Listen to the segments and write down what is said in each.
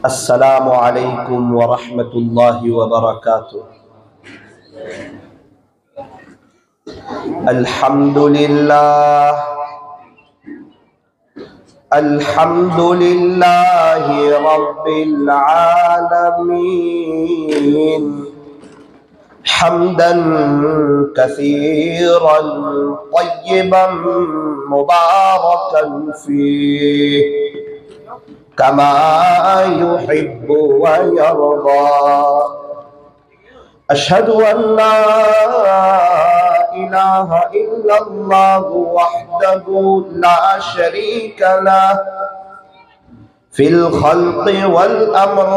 अस्सलामु अलैकुम व रहमतुल्लाहि व बरकातुहू। अल्हम्दुलिल्लाह अल्हम्दुलिल्लाहि रब्बिल आलमीन हम्दन कसीरन तय्यिबन मुबारकन फीह कमा युहिब्बु व यर्दा। अशहदु अल्ला इलाहा इल्लल्लाह वहदहु ला शरीका लह फिल खल्क़ि वल अम्र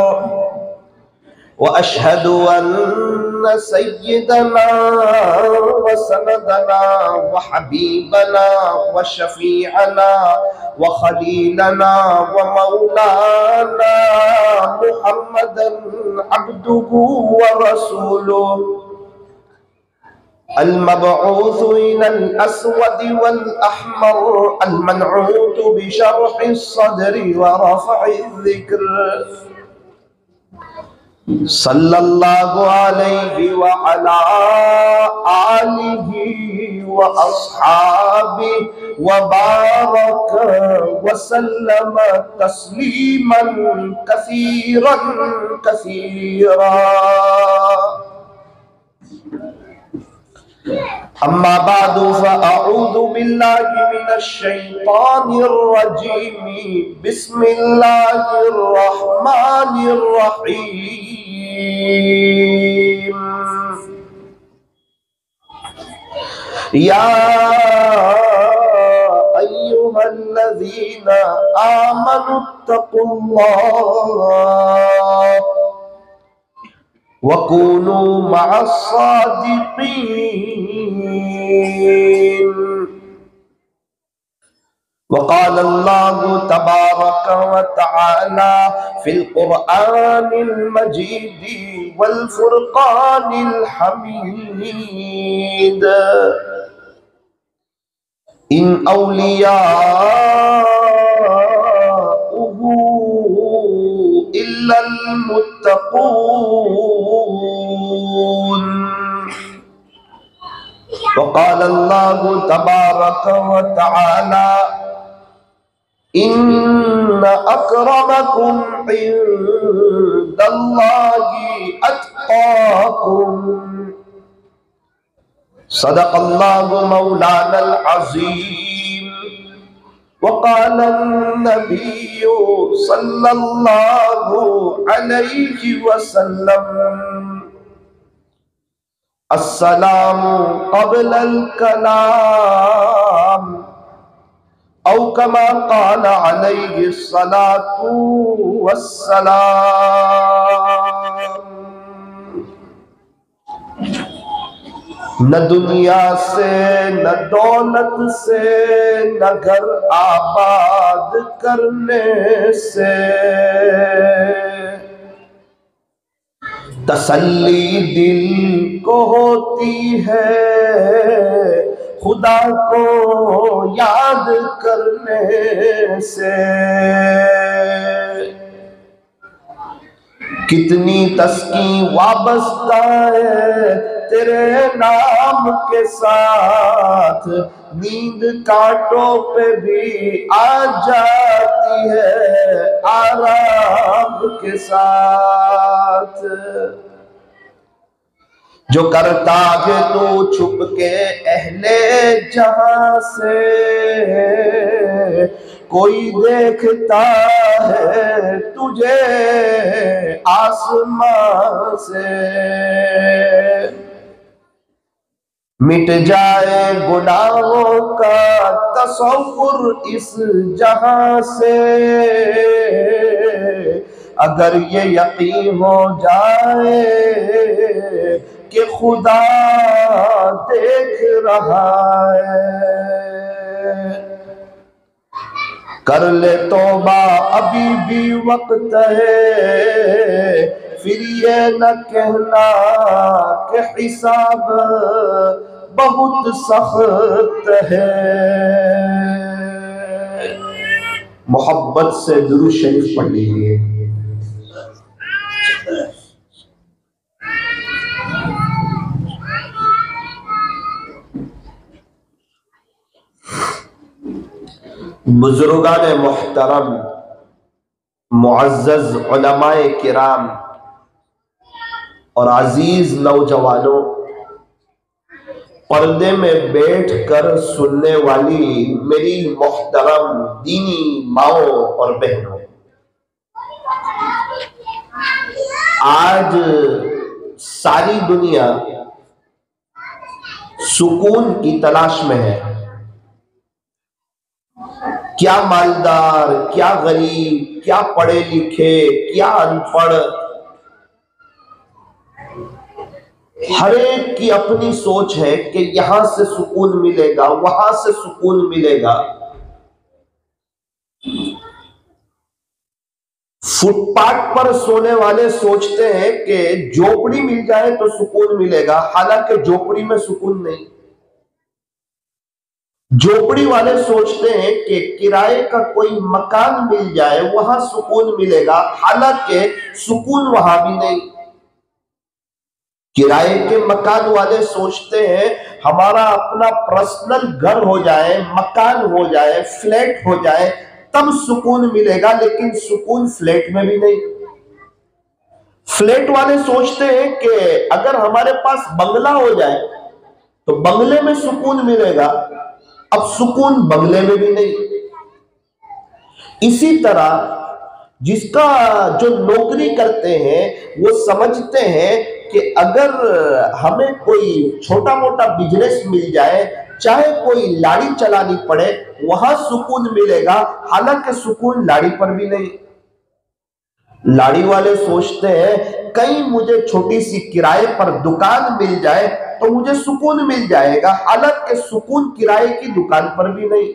व अशहदु अन्न सय्यदना व सनदना व हबीबना व शफीअना व खलीलना व मौलाना मुहम्मदन अब्दुहु व रसूलुहु अल-मबऊस इलल अस्वद वल अहमर अल-मनऊत बिशरहि सद्रि व रफ़इ ज़िक्र सल्लल्लाहु अलैहि व अला आलिहि व अस्हाबिहि व बारक व सल्लम तस्लीमन कसीरन कसीरा। अम्मा बादु फ़अऊज़ु बिल्लाहि मिनश शैतानिर रजीम बिस्मिल्लाहिर रहमानिर रहीम। या अय्युहल्लज़ीना आमनुत्तक़ुल्लाह वकूनू मअस्सादिक़ीन। वक़ाल अल्लाहु तबारक व तआला फ़िल क़ुरआनिल मजीद वल फ़ुरक़ानिल हमीद। इन औलियाउहु इल्लल मुत्तक़ून। वक़ाल अल्लाहु तबारक व तआला इन्न अक्रमकुम इंदल्लाहि अत्क़ाकुम। सदक़ल्लाहु मौलानल अज़ीम। वक़ाल नबिय्यु सल्लल्लाहु अलैहि वसल्लम अस्सलामु क़ब्लल कलाम औ कमा क़ाल अलैहि स्सलातु वस्सलाम। न दुनिया से न दौलत से न घर आबाद करने से तसल्ली दिल को होती है खुदा को याद करने से। कितनी तस्की वाबस्ता है तेरे नाम के साथ, नींद कांटों पे भी आ जाती है आराम के साथ। जो करता है तू छुप के अहले जहां से, कोई देखता है तुझे आसमां से। मिट जाए गुनाहों का तसव्वुर इस जहां से, अगर ये यकीन हो जाए कि खुदा देख रहा है। कर ले तौबा अभी भी वक्त है, फिर ये न कहना कि हिसाब बहुत सख्त है। मोहब्बत से दुरूद शरीफ पढ़ लीजिए। बुजुर्गान मोहतरम, मुअज़्ज़ज़ उलमाए किराम और अजीज नौजवानों, पर्दे में बैठ कर सुनने वाली मेरी मोहतरम दीनी माओ और बहनों, आज सारी दुनिया सुकून की तलाश में है। क्या मालदार, क्या गरीब, क्या पढ़े लिखे, क्या अनपढ़, हर एक की अपनी सोच है कि यहां से सुकून मिलेगा, वहां से सुकून मिलेगा। फुटपाथ पर सोने वाले सोचते हैं कि झोपड़ी मिल जाए तो सुकून मिलेगा, हालांकि झोपड़ी में सुकून नहीं। झोपड़ी वाले सोचते हैं कि किराए का कोई मकान मिल जाए, वहां सुकून मिलेगा, हालांकि सुकून वहां भी नहीं। किराए के मकान वाले सोचते हैं हमारा अपना पर्सनल घर हो जाए, मकान हो जाए, फ्लैट हो जाए, तब सुकून मिलेगा, लेकिन सुकून फ्लैट में भी नहीं। फ्लैट वाले सोचते हैं कि अगर हमारे पास बंगला हो जाए तो बंगले में सुकून मिलेगा, अब सुकून बंगले में भी नहीं। इसी तरह जिसका जो नौकरी करते हैं वो समझते हैं कि अगर हमें कोई छोटा मोटा बिजनेस मिल जाए, चाहे कोई लाड़ी चलानी पड़े, वहां सुकून मिलेगा, हालांकि सुकून लाड़ी पर भी नहीं। लाड़ी वाले सोचते हैं कहीं मुझे छोटी सी किराए पर दुकान मिल जाए तो मुझे सुकून मिल जाएगा, हालांकि सुकून किराए की दुकान पर भी नहीं।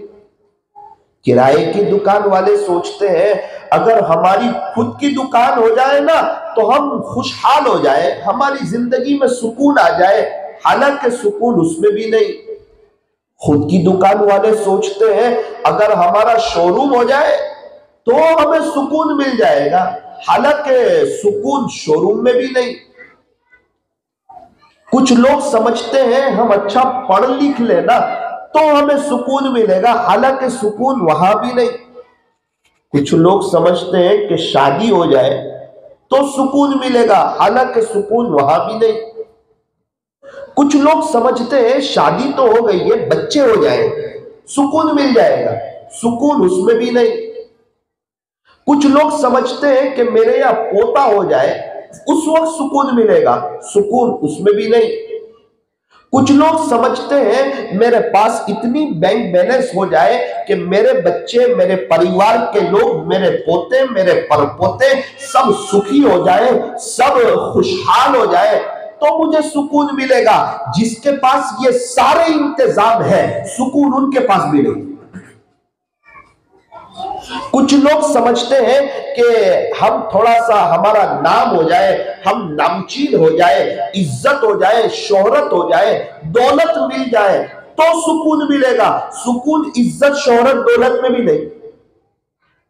किराए की दुकान वाले सोचते हैं अगर हमारी खुद की दुकान हो जाए ना तो हम खुशहाल हो जाए, हमारी जिंदगी में सुकून आ जाए, हालांकि सुकून उसमें भी नहीं। खुद की दुकान वाले सोचते हैं अगर हमारा शोरूम हो जाए तो हमें सुकून मिल जाएगा, हालांकि सुकून शोरूम में भी नहीं। कुछ लोग समझते हैं हम अच्छा पढ़ लिख लेना तो हमें सुकून मिलेगा, हालांकि सुकून वहां भी नहीं। कुछ लोग समझते हैं कि शादी हो जाए तो सुकून मिलेगा, हालांकि सुकून वहां भी नहीं। कुछ लोग समझते हैं शादी तो हो गई है, बच्चे हो जाए सुकून मिल जाएगा, सुकून उसमें भी नहीं। कुछ लोग समझते हैं कि मेरे यहां पोता हो जाए उस वक्त सुकून मिलेगा, सुकून उसमें भी नहीं। कुछ लोग समझते हैं मेरे पास इतनी बैंक बैलेंस हो जाए कि मेरे बच्चे, मेरे परिवार के लोग, मेरे पोते, मेरे परपोते सब सुखी हो जाए, सब खुशहाल हो जाए तो मुझे सुकून मिलेगा। जिसके पास ये सारे इंतजाम है, सुकून उनके पास भी नहीं। कुछ लोग समझते हैं कि हम थोड़ा सा हमारा नाम हो जाए, हम नामचीन हो जाए, इज्जत हो जाए, शोहरत हो जाए, दौलत मिल जाए तो सुकून मिलेगा, सुकून इज्जत शोहरत दौलत में भी नहीं।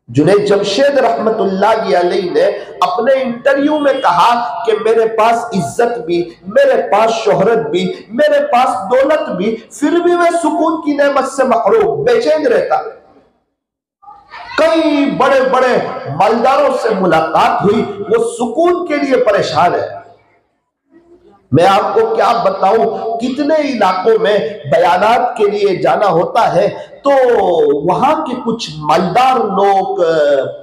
जुनैद जमशेद रहमतुल्लाह अलैह ने अपने इंटरव्यू में कहा कि मेरे पास इज्जत भी, मेरे पास शोहरत भी, मेरे पास दौलत भी, फिर भी मैं सुकून की नेमत से महरूम, बेचैन रहता। कई बड़े बड़े मालदारों से मुलाकात हुई, वो सुकून के लिए परेशान है। मैं आपको क्या बताऊं, कितने इलाकों में बयानात के लिए जाना होता है तो वहां के कुछ मालदार लोग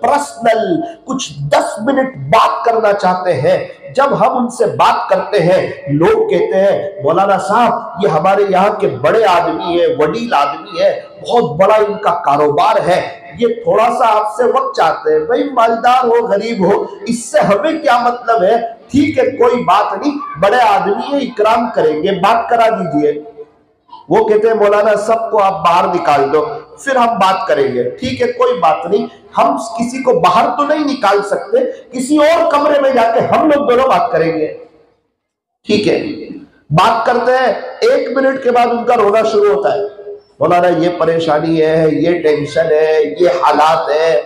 पर्सनल कुछ 10 मिनट बात करना चाहते हैं। जब हम उनसे बात करते हैं, लोग कहते हैं मौलाना साहब ये हमारे यहाँ के बड़े आदमी है, वडील आदमी है, बहुत बड़ा इनका कारोबार है, ये थोड़ा सा आपसे वक्त चाहते हैं। भाई मालदार हो गरीब हो इससे हमें क्या मतलब है, ठीक है कोई बात नहीं, बड़े आदमी है, इकराम करेंगे, बात करा दीजिए। वो कहते हैं मौलाना सबको आप बाहर निकाल दो फिर हम बात करेंगे। ठीक है कोई बात नहीं, हम किसी को बाहर तो नहीं निकाल सकते, किसी और कमरे में जाके हम लोग दोनों बात करेंगे। ठीक है, बात करते हैं, 1 मिनट के बाद उनका रोना शुरू होता है, मौलाना ये परेशानी है, ये टेंशन है, ये हालात है,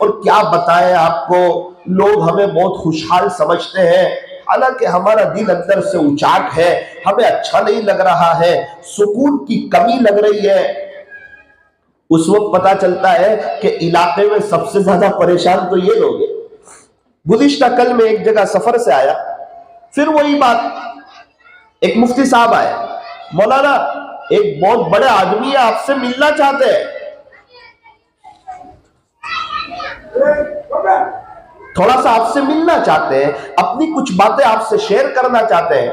और क्या बताएं आपको, लोग हमें बहुत खुशहाल समझते हैं, हालांकि हमारा दिल अंदर से उचाट है, हमें अच्छा नहीं लग रहा है, सुकून की कमी लग रही है। उस वक्त पता चलता है कि इलाके में सबसे ज्यादा परेशान तो ये लोग हैं। गुज़िश्ता कल में एक जगह सफर से आया, फिर वही बात, एक मुफ्ती साहब आए, मौलाना एक बहुत बड़े आदमी है, आपसे मिलना चाहते हैं, थोड़ा सा आपसे मिलना चाहते हैं, अपनी कुछ बातें आपसे शेयर करना चाहते हैं।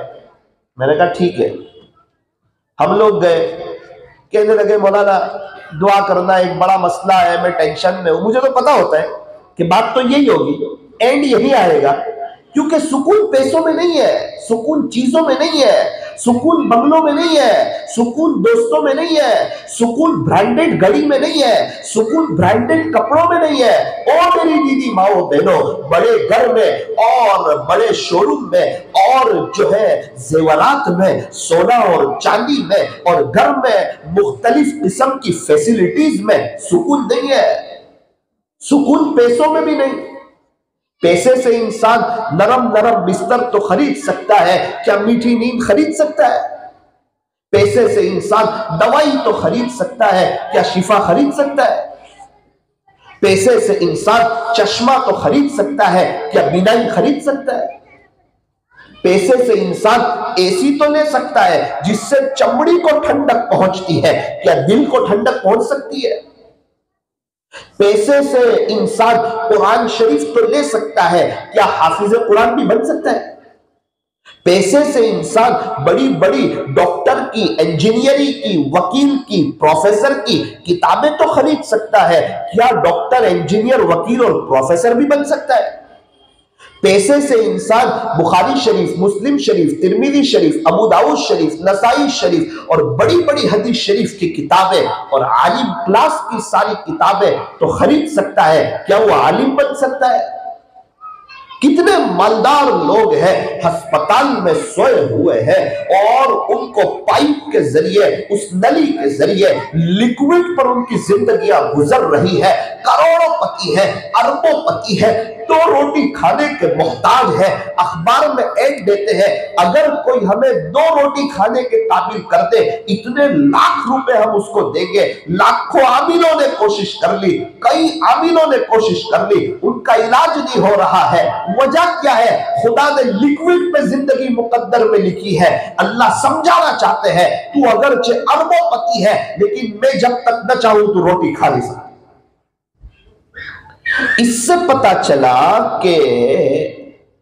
मैंने कहा ठीक है। हम लोग गए, कहने लगे मौलाना दुआ करना, एक बड़ा मसला है, मैं टेंशन में हूं। मुझे तो पता होता है कि बात तो यही होगी, एंड यही आएगा, क्योंकि सुकून पैसों में नहीं है, सुकून चीजों में नहीं है, सुकून बंगलों में नहीं है, सुकून दोस्तों में नहीं है, सुकून ब्रांडेड घड़ी में नहीं है, सुकून ब्रांडेड कपड़ों में नहीं है। और मेरी दीदी माओ बहनों, बड़े घर में और बड़े शोरूम में और जो है जेवरात में, सोना और चांदी में और घर में मुख्तलिफ किस्म की फैसिलिटीज में सुकून नहीं है। सुकून पैसों में भी नहीं। पैसे से इंसान नरम नरम बिस्तर तो खरीद सकता है, क्या मीठी नींद खरीद सकता है? पैसे से इंसान दवाई तो खरीद सकता है, क्या शिफा खरीद सकता है? पैसे से इंसान चश्मा तो खरीद सकता है, क्या बीनाई खरीद सकता है? पैसे से इंसान एसी तो ले सकता है जिससे चमड़ी को ठंडक पहुंचती है, क्या दिल को ठंडक पहुंच सकती है? पैसे से इंसान कुरान शरीफ तो ले सकता है, क्या हाफिज कुरान भी बन सकता है? पैसे से इंसान बड़ी बड़ी डॉक्टर की, इंजीनियरिंग की, वकील की, प्रोफेसर की किताबें तो खरीद सकता है, क्या डॉक्टर, इंजीनियर, वकील और प्रोफेसर भी बन सकता है? पैसे से इंसान बुखारी शरीफ, मुस्लिम शरीफ, तिरमिजी शरीफ, अबू दाऊद शरीफ, नसाई शरीफ और बड़ी बड़ी हदीस शरीफ की किताबें और आलिम क्लास की सारी किताबें तो खरीद सकता है, क्या वो आलिम बन सकता है? कितने मालदार लोग हैं अस्पताल में सोए हुए हैं और उनको पाइप के जरिए, उस नली के जरिए लिक्विड पर उनकी जिंदगियां गुजर रही है, करोड़ोंपति है, अरबोंपति है, दो रोटी खाने के मोहताज है। अखबार में ऐड देते हैं, अगर कोई हमें दो रोटी खाने के काबिल कर दे, इतने लाख रुपए हम उसको देंगे। लाखों आमिलों ने कोशिश कर ली, कई आमिलों ने कोशिश कर ली, उनका इलाज नहीं हो रहा है। वजह क्या है? खुदा ने लिक्विड पे जिंदगी मुकद्दर में लिखी है। अल्लाह समझाना चाहते हैं, तू अगरचे अरबोंपति है लेकिन मैं जब तक न चाहूं तू रोटी खा नहीं सकता। इससे पता चला कि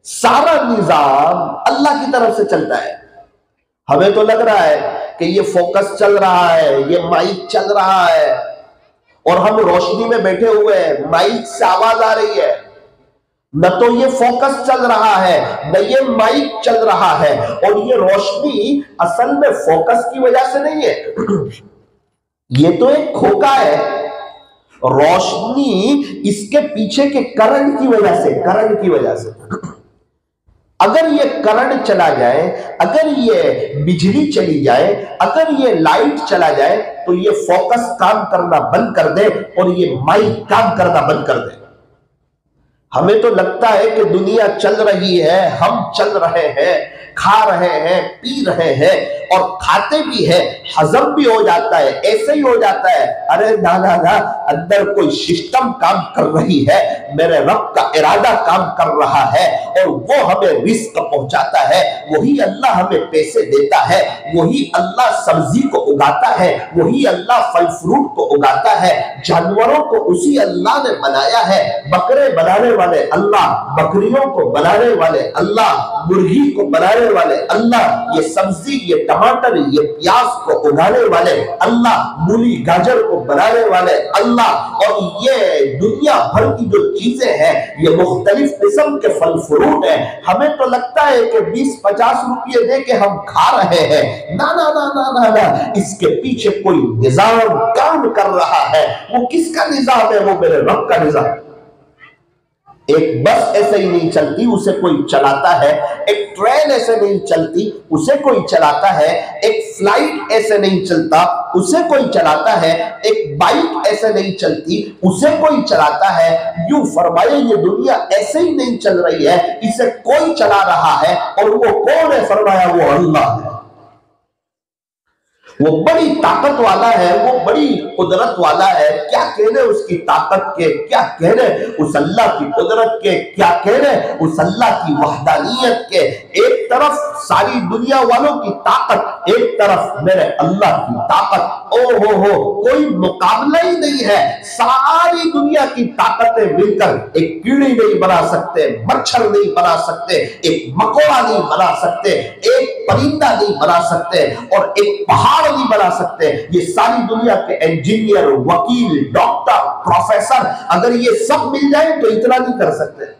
सारा निजाम अल्लाह की तरफ से चलता है। हमें तो लग रहा है कि ये फोकस चल रहा है, ये माइक चल रहा है और हम रोशनी में बैठे हुए हैं, माइक से आवाज आ रही है। न तो ये फोकस चल रहा है, न ये माइक चल रहा है, और ये रोशनी असल में फोकस की वजह से नहीं है, ये तो एक खोखा है। रोशनी इसके पीछे के करंट की वजह से, करंट की वजह से। अगर ये करंट चला जाए, अगर ये बिजली चली जाए, अगर ये लाइट चला जाए, तो ये फोकस काम करना बंद कर दे और ये माइक काम करना बंद कर दे। हमें तो लगता है कि दुनिया चल रही है, हम चल रहे हैं, खा रहे हैं, पी रहे हैं और खाते भी हैं, हजम भी हो जाता है, ऐसे ही हो जाता है। अरे ना ना ना, अंदर कोई सिस्टम काम कर रही है, मेरे रब का इरादा काम कर रहा है और वो हमें रिस्क पहुंचाता है। वही अल्लाह हमें पैसे देता है, वही अल्लाह सब्जी को उगाता है, वही अल्लाह फल फ्रूट को उगाता है। जानवरों को उसी अल्लाह ने बनाया है, बकरे बनाने वाले अल्लाह, बकरियों को बनाने वाले अल्लाह, मुर्गी को बनाने वाले अल्लाह, ये सब्जी, ये टमाटर, ये प्याज को उगाने वाले अल्लाह, मूली गाजर को बनाने वाले अल्लाह। और ये दुनिया भर की जो चीजें हैं, ये मुख्तलिफ किस्म के फल फ्रूट है। हमें तो लगता है कि 20-50 रुपये दे के हम खा रहे हैं। ना ना ना ना ना ना, इसके पीछे कोई निजाम काम कर रहा है। वो किसका निजाम है? वो मेरे रब का निजाम। एक बस ऐसे ही नहीं चलती, उसे कोई चलाता है। एक ट्रेन ऐसे नहीं चलती, उसे कोई चलाता है। एक फ्लाइट ऐसे नहीं चलता, उसे कोई चलाता है। एक बाइक ऐसे नहीं चलती, उसे कोई चलाता है। यूं फरमाए, ये दुनिया ऐसे ही नहीं चल रही है, इसे कोई चला रहा है। और वो कौन है? फरमाया वो अल्लाह है। वो बड़ी ताकत वाला है, वो बड़ी कुदरत वाला है। क्या कहने उसकी ताकत के, क्या कहने उस अल्लाह की कुदरत के, क्या कहने उस अल्लाह की वहदानियत के। एक तरफ सारी दुनिया वालों की ताकत, एक तरफ मेरे अल्लाह की ताकत। ओ हो, कोई मुकाबला ही नहीं है। सारी दुनिया की ताकतें मिलकर एक कीड़ी नहीं बना सकते, मच्छर नहीं बना सकते, एक मकोड़ा नहीं बना सकते, एक परिंदा नहीं बना सकते और एक पहाड़ नहीं बना सकते। ये सारी दुनिया के इंजीनियर, वकील, डॉक्टर, प्रोफेसर अगर ये सब मिल जाए तो इतना नहीं कर सकते।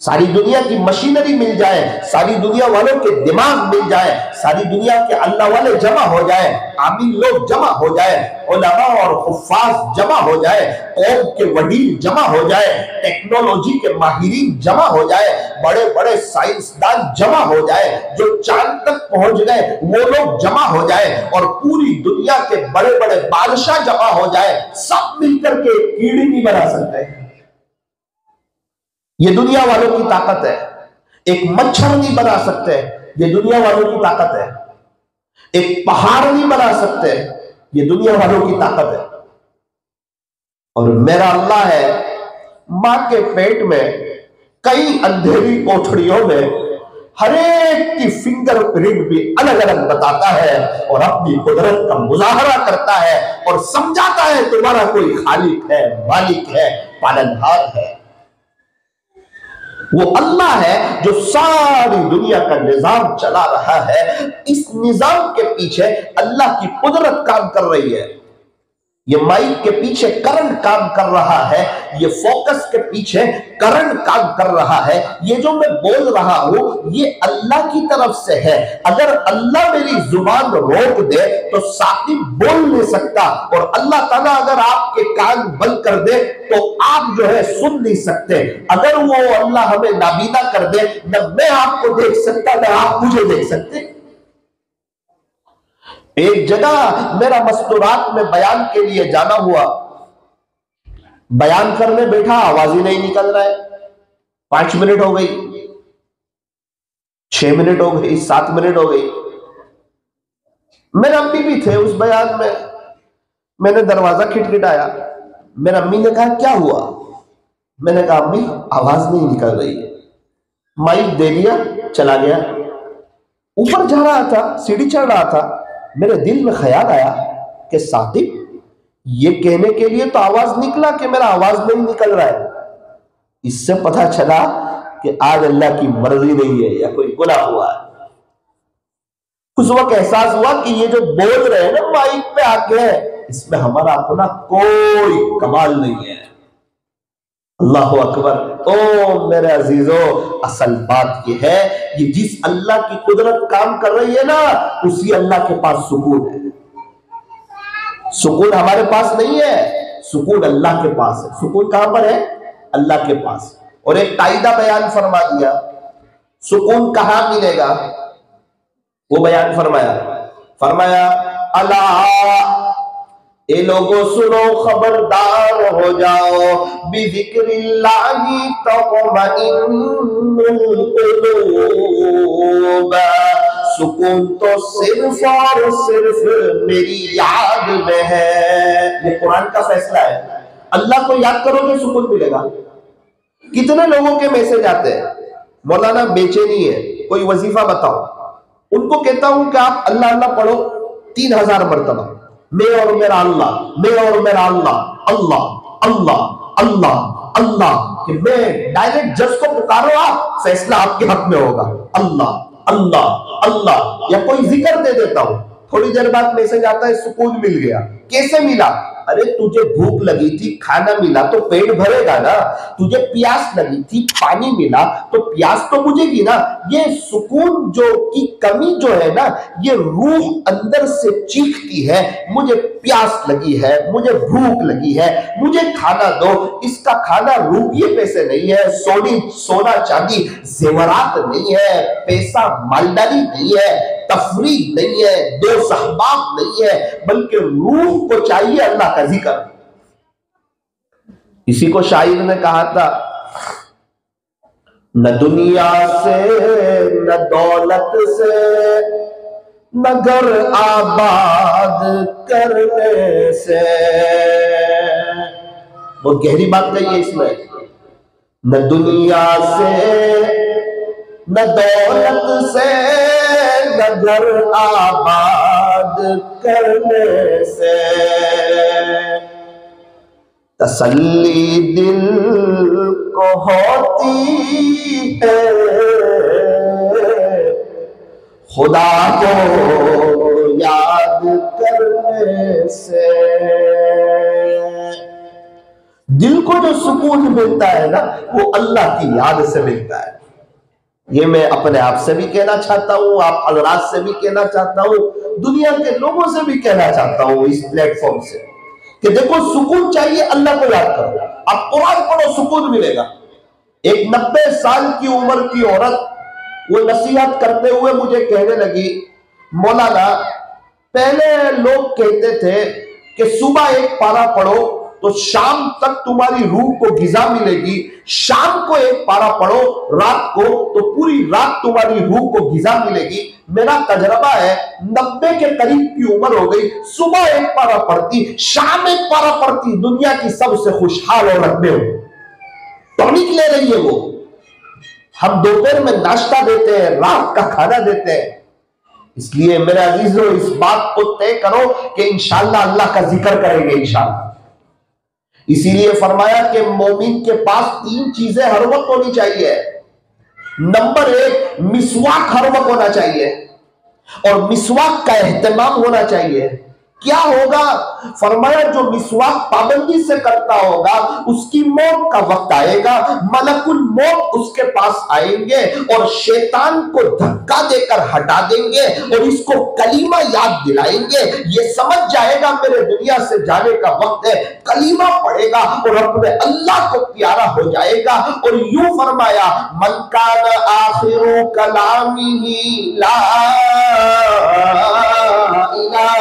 सारी दुनिया की मशीनरी मिल जाए, सारी दुनिया वालों के दिमाग मिल जाए, सारी दुनिया के अल्लाह वाले जमा हो जाए, आमीन लोग जमा हो जाए, उलमा और हुफ्फाज जमा हो जाए, कौम के वडील जमा हो जाए, टेक्नोलॉजी के माहिरीन जमा हो जाए, बड़े बड़े साइंसदान जमा हो जाए, जो चांद तक पहुंच गए वो लोग जमा हो जाए और पूरी दुनिया के बड़े बड़े बादशाह जमा हो जाए, सब मिलकर के कीड़ी नहीं बना सकते। ये दुनिया वालों की ताकत है। एक मच्छर नहीं बना सकते, ये दुनिया वालों की ताकत है। एक पहाड़ नहीं बना सकते, ये दुनिया वालों की ताकत है। और मेरा अल्लाह है, मां के पेट में कई अंधेरी कोठरियों में हर एक की फिंगरप्रिंट भी अलग अलग बताता है और अपनी कुदरत का मुजाहरा करता है और समझाता है तुम्हारा कोई खालिक है, मालिक है, पालनहार है। वो अल्लाह है जो सारी दुनिया का निजाम चला रहा है। इस निजाम के पीछे अल्लाह की कुदरत काम कर रही है। ये माइक के पीछे करंट काम कर रहा है, ये फोकस के पीछे करंट काम कर रहा है। ये जो मैं बोल रहा हूं ये अल्लाह की तरफ से है। अगर अल्लाह मेरी जुबान रोक दे तो साथी बोल नहीं सकता, और अल्लाह ताला अगर आपके कान बंद कर दे तो आप जो है सुन नहीं सकते। अगर वो अल्लाह हमें नाबीना कर दे, न मैं आपको देख सकता न आप मुझे देख सकते। एक जगह मेरा मस्तूरात में बयान के लिए जाना हुआ, बयान करने बैठा, आवाज ही नहीं निकल रहा है। 5 मिनट हो गई, 6 मिनट हो गई, 7 मिनट हो गई। मेरे अम्मी भी थे उस बयान में। मैंने दरवाजा खिटखिटाया, मेरी अम्मी ने कहा क्या हुआ? मैंने कहा अम्मी आवाज नहीं निकल रही है। माइक दे दिया, चला गया। ऊपर जा रहा था, सीढ़ी चढ़ रहा था, मेरे दिल में ख्याल आया कि साकिब ये कहने के लिए तो आवाज निकला कि मेरा आवाज नहीं निकल रहा है। इससे पता चला कि आज अल्लाह की मर्जी नहीं है या कोई गुनाह हुआ है। उस वक्त एहसास हुआ कि ये जो बोल रहे हैं ना माइक पे आके, इसमें हमारा अपना कोई कमाल नहीं है। अल्लाह अकबर। ओ मेरे अजीजों, असल बात यह है, ये जिस अल्लाह की कुदरत काम कर रही है ना, उसी अल्लाह के पास सुकून है। सुकून हमारे पास नहीं है, सुकून अल्लाह के पास है। सुकून कहां पर है? अल्लाह के पास। और एक कायदा बयान फरमा दिया, सुकून कहां मिलेगा वो बयान फरमाया अल्लाह, ए लोगों सुनो, खबरदार हो जाओ, बिज़िक्रिल्लाहि तत्मइन्नुल क़ुलूब। सुकून तो सिर्फ और सिर्फ मेरी याद में है। ये कुरान का फैसला है। अल्लाह को याद करोगे सुकून मिलेगा। कितने लोगों के मैसेज आते हैं, मौलाना बेचैनी है, कोई वजीफा बताओ। उनको कहता हूं कि आप अल्लाह अल्लाह पढ़ो 3000 मरतबा। मैं और मेरा अल्लाह, मैं और मेरा अल्लाह, अल्लाह अल्लाह अल्लाह अल्लाह, कि मैं डायरेक्ट जज को पुकारो, आप फैसला आपके हक में होगा। अल्लाह अल्लाह अल्लाह, या कोई जिक्र दे देता हूं, थोड़ी देर बाद मैसेज आता है सुकून मिल गया। कैसे मिला? अरे तुझे भूख लगी थी, खाना मिला तो पेट भरेगा ना। तुझे प्यास लगी थी, पानी मिला तो प्यास तो बुझेगी ना। ये सुकून जो की कमी जो है ना, ये रूह अंदर से चीखती है, मुझे प्यास लगी है, मुझे भूख लगी है, मुझे खाना दो। इसका खाना रुपये पैसे नहीं है, सोना चांदी जेवरात नहीं है, पैसा मालदारी नहीं है, तफरीक नहीं है, दो सहबाब नहीं है, बल्कि रूह को चाहिए अल्लाह का जिक्र। इसी को शायर ने कहा था, न दुनिया से न दौलत से नगर आबाद करने से। बहुत गहरी बात कही है इसमें। न दुनिया से न दौलत से नगर आबाद करने से, तसल्ली दिल को होती है खुदा को याद करने से। दिल को जो सुकून मिलता है ना, वो अल्लाह की याद से मिलता है। ये मैं अपने आप से भी कहना चाहता हूँ, आप हजरात से भी कहना चाहता हूँ, दुनिया के लोगों से भी कहना चाहता हूँ इस प्लेटफॉर्म से कि देखो, सुकून चाहिए, अल्लाह को याद करो। आप कुरान पढ़ो, सुकून मिलेगा। एक 90 साल की उम्र की औरत वो नसीहत करते हुए मुझे कहने लगी, मौलाना पहले लोग कहते थे कि सुबह एक पारा पढ़ो तो शाम तक तुम्हारी रूह को गिजा मिलेगी, शाम को एक पारा पढ़ो रात को तो पूरी रात तुम्हारी रूह को गिजा मिलेगी। मेरा तजर्बा है 90 के करीब की उम्र हो गई, सुबह एक पारा पढ़ती, शाम एक पारा पढ़ती, दुनिया की सबसे खुशहाल औरत में हो। टॉनिक ले रही है वो। हम दोपहर में नाश्ता देते हैं, रात का खाना देते हैं। इसलिए मेरे अजीजों, इस बात को तय करो कि इंशाअल्लाह अल्लाह का जिक्र करेंगे इंशाअल्लाह। इसीलिए फरमाया कि मोमिन के पास 3 चीजें हर वक्त होनी चाहिए। नंबर 1, मिसवाक हर वक्त होना चाहिए और मिसवाक का एहतमाम होना चाहिए। क्या होगा? फरमाया जो मिसवाक पाबंदी से करता होगा उसकी मौत का वक्त आएगा, मलकुल मौत उसके पास आएंगे और शैतान को धक्का देकर हटा देंगे और इसको कलीमा याद दिलाएंगे। ये समझ जाएगा मेरे दुनिया से जाने का वक्त है, कलीमा पढ़ेगा और अपने अल्लाह को प्यारा हो जाएगा। और यूं फरमाया, मन कान आखिरु कलामिही ला इलाहा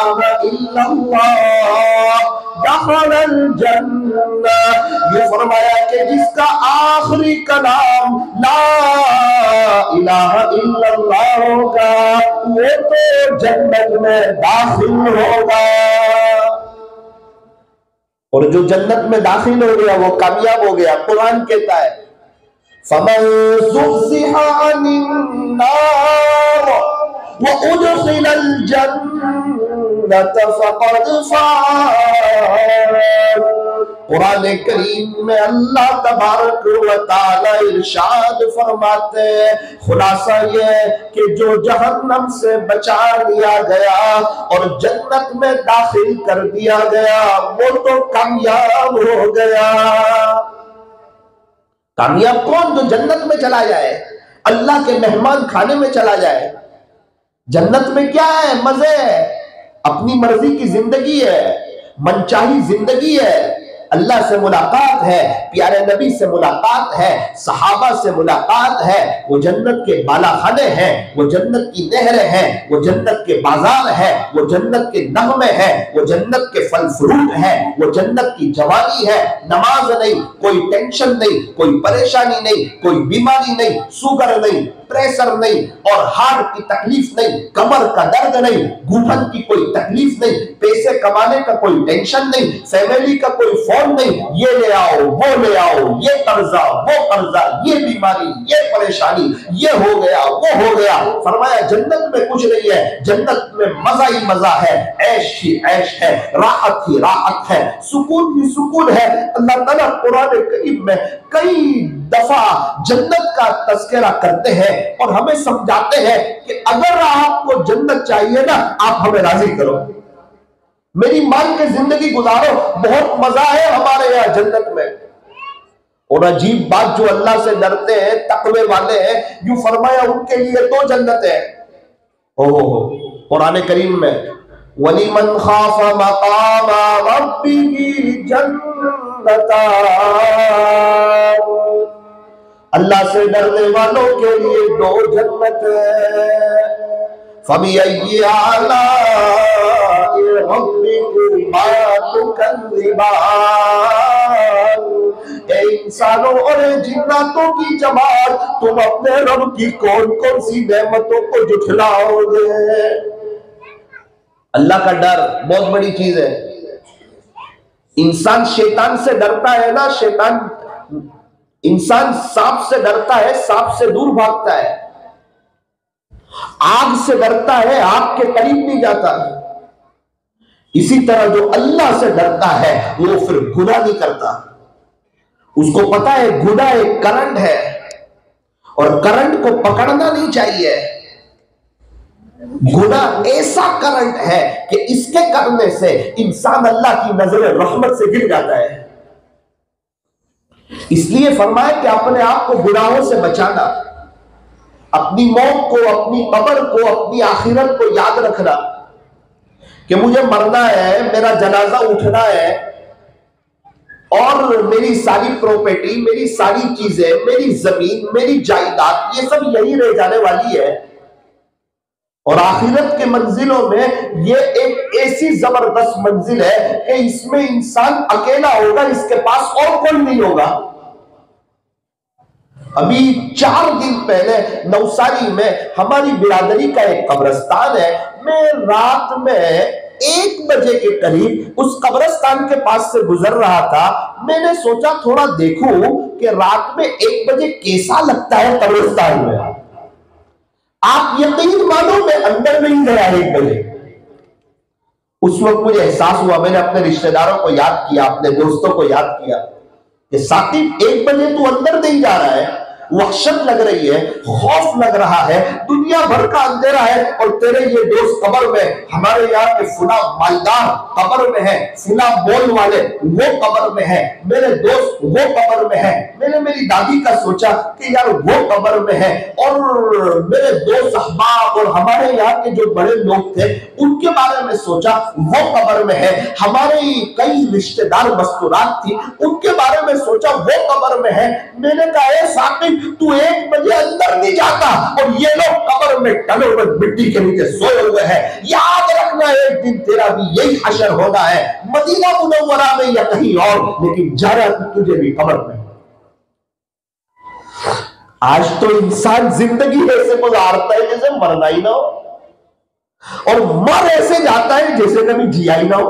ये फरमाया कि जिसका आखिरी कलाम ला इलाहा इल्लल्लाह होगा वो तो जन्नत में दाखिल होगा। और जो जन्नत में दाखिल हो गया वो कामयाब हो गया। कुरान कहता है, फमन ज़ुहज़िहा अनिन नार व उदखिलल जन्नत फक़द फ़ाज़। कुरान करीम में अल्लाह तबारक व तआला इरशाद फरमाते हैं, खुलासा ये कि जो जहन्नम से बचा लिया गया और जन्नत में दाखिल कर दिया गया वो तो कामयाब हो गया। कामयाब कौन? जो जन्नत में चला जाए, अल्लाह के मेहमान खाने में चला जाए। जन्नत में क्या है? मजे है, अपनी मर्जी की जिंदगी है, मनचाही जिंदगी है, अल्लाह से मुलाकात है, प्यारे नबी से मुलाकात है, सहाबा से मुलाकात है। वो जन्नत के बालाखाने हैं, वो जन्नत की नहरें हैं, वो जन्नत के बाजार है, वो जन्नत के नगमे हैं, वो जन्नत के फल फ्रूट है, वो जन्नत की जवानी है। नमाज नहीं, कोई टेंशन नहीं, कोई परेशानी नहीं, कोई बीमारी नहीं, शुगर नहीं, प्रेशर नहीं और हार्ट की तकलीफ नहीं, कमर का दर्द नहीं, घुटन की कोई तकलीफ नहीं, पैसे कमाने का कोई टेंशन नहीं, फैमिली का कोई फोन नहीं, ये ले आओ, वो ले आओ, ये कर्जा, वो कर्जा, ये बीमारी, ये परेशानी, ये हो गया, वो हो गया। फरमाया जन्नत में कुछ नहीं है, जन्नत में मजा ही मजा है, ऐश ही ऐश है, राहत ही राहत है, सुकून ही सुकून है। अल्लाह ताला कुरान करीम में कई दफा जन्नत का तज़किरा करते हैं और हमें समझाते हैं कि अगर आपको जन्नत चाहिए ना, आप हमें राजी करो, मेरी मान के जिंदगी गुजारो, बहुत मजा है हमारे यहाँ जन्नत में। और अजीब बात, जो अल्लाह से डरते हैं, तकवे वाले हैं, यूं फरमाया उनके लिए तो जन्नत है। ओहो, कुरान करीम में वलिमन खाफा मकाम रब्बिही जन्नता, अल्लाह से डरने वालों के लिए 2 जन्नत है। फबिअय्यि आलाइ रब्बिकुमा तुकज़्ज़िबान। ए इंसानों और जिन्नातों की जमात, तुम अपने रब की कौन कौन सी नेमतों को झुठलाओगे? अल्लाह का डर बहुत बड़ी चीज है। इंसान शैतान से डरता है ना, इंसान सांप से डरता है, सांप से दूर भागता है। आग से डरता है, आग के करीब नहीं जाता। इसी तरह जो अल्लाह से डरता है वो फिर गुनाह नहीं करता। उसको पता है गुनाह एक करंट है और करंट को पकड़ना नहीं चाहिए। गुनाह ऐसा करंट है कि इसके करने से इंसान अल्लाह की नजर रहमत से गिर जाता है। इसलिए फरमाया कि अपने आप को गुनाहों से बचाना, अपनी मौत को, अपनी कब्र को, अपनी आखिरत को याद रखना कि मुझे मरना है, मेरा जनाजा उठना है और मेरी सारी प्रॉपर्टी, मेरी सारी चीजें, मेरी जमीन, मेरी जायदाद, ये सब यही रह जाने वाली है। और आखिरत के मंजिलों में ये एक ऐसी जबरदस्त मंजिल है कि इसमें इंसान अकेला होगा, इसके पास और कोई नहीं होगा। अभी 4 दिन पहले नवसारी में हमारी बिरादरी का एक कब्रिस्तान है। मैं रात में 1 बजे के करीब उस कब्रिस्तान के पास से गुजर रहा था। मैंने सोचा थोड़ा देखूं कि रात में 1 बजे कैसा लगता है कब्रिस्तान में। आप यकीन मानो मैं अंदर नहीं गया 1 बजे। उस वक्त मुझे एहसास हुआ, मैंने अपने रिश्तेदारों को याद किया, अपने दोस्तों को याद किया कि साकिब 1 बजे तू अंदर नहीं जा रहा है। वहशत लग रही है, खौफ लग रहा है, दुनिया भर का अंधेरा है और तेरे ये दोस्त कब्र में, हमारे यहाँ के फुला मालदार कब्र में है, फुला बोल वाले वो कब्र में है, मेरे दोस्त वो कब्र में है। मैंने मेरी दादी का सोचा कि यार वो कब्र में है, और मेरे दोस्त अहबाब और हमारे यहाँ के जो बड़े लोग थे उनके बारे में सोचा, वो कब्र में है। हमारे कई रिश्तेदार मस्तूरात थी, उनके बारे में सोचा, वो कब्र में है। मैंने कहा साकिब तू 1 बजे अंदर नहीं जाता और ये लोग कब्र में टले हुए मिट्टी के नीचे सोए हुए हैं। याद रखना एक दिन तेरा भी यही हशर होना है, मदीना मुनव्वरा में या कहीं और, लेकिन जरा तुझे भी कब्र में। आज तो इंसान जिंदगी ऐसे गुजारता है जैसे मरना ही ना हो, और मर ऐसे जाता है जैसे कभी जिया ही ना हो।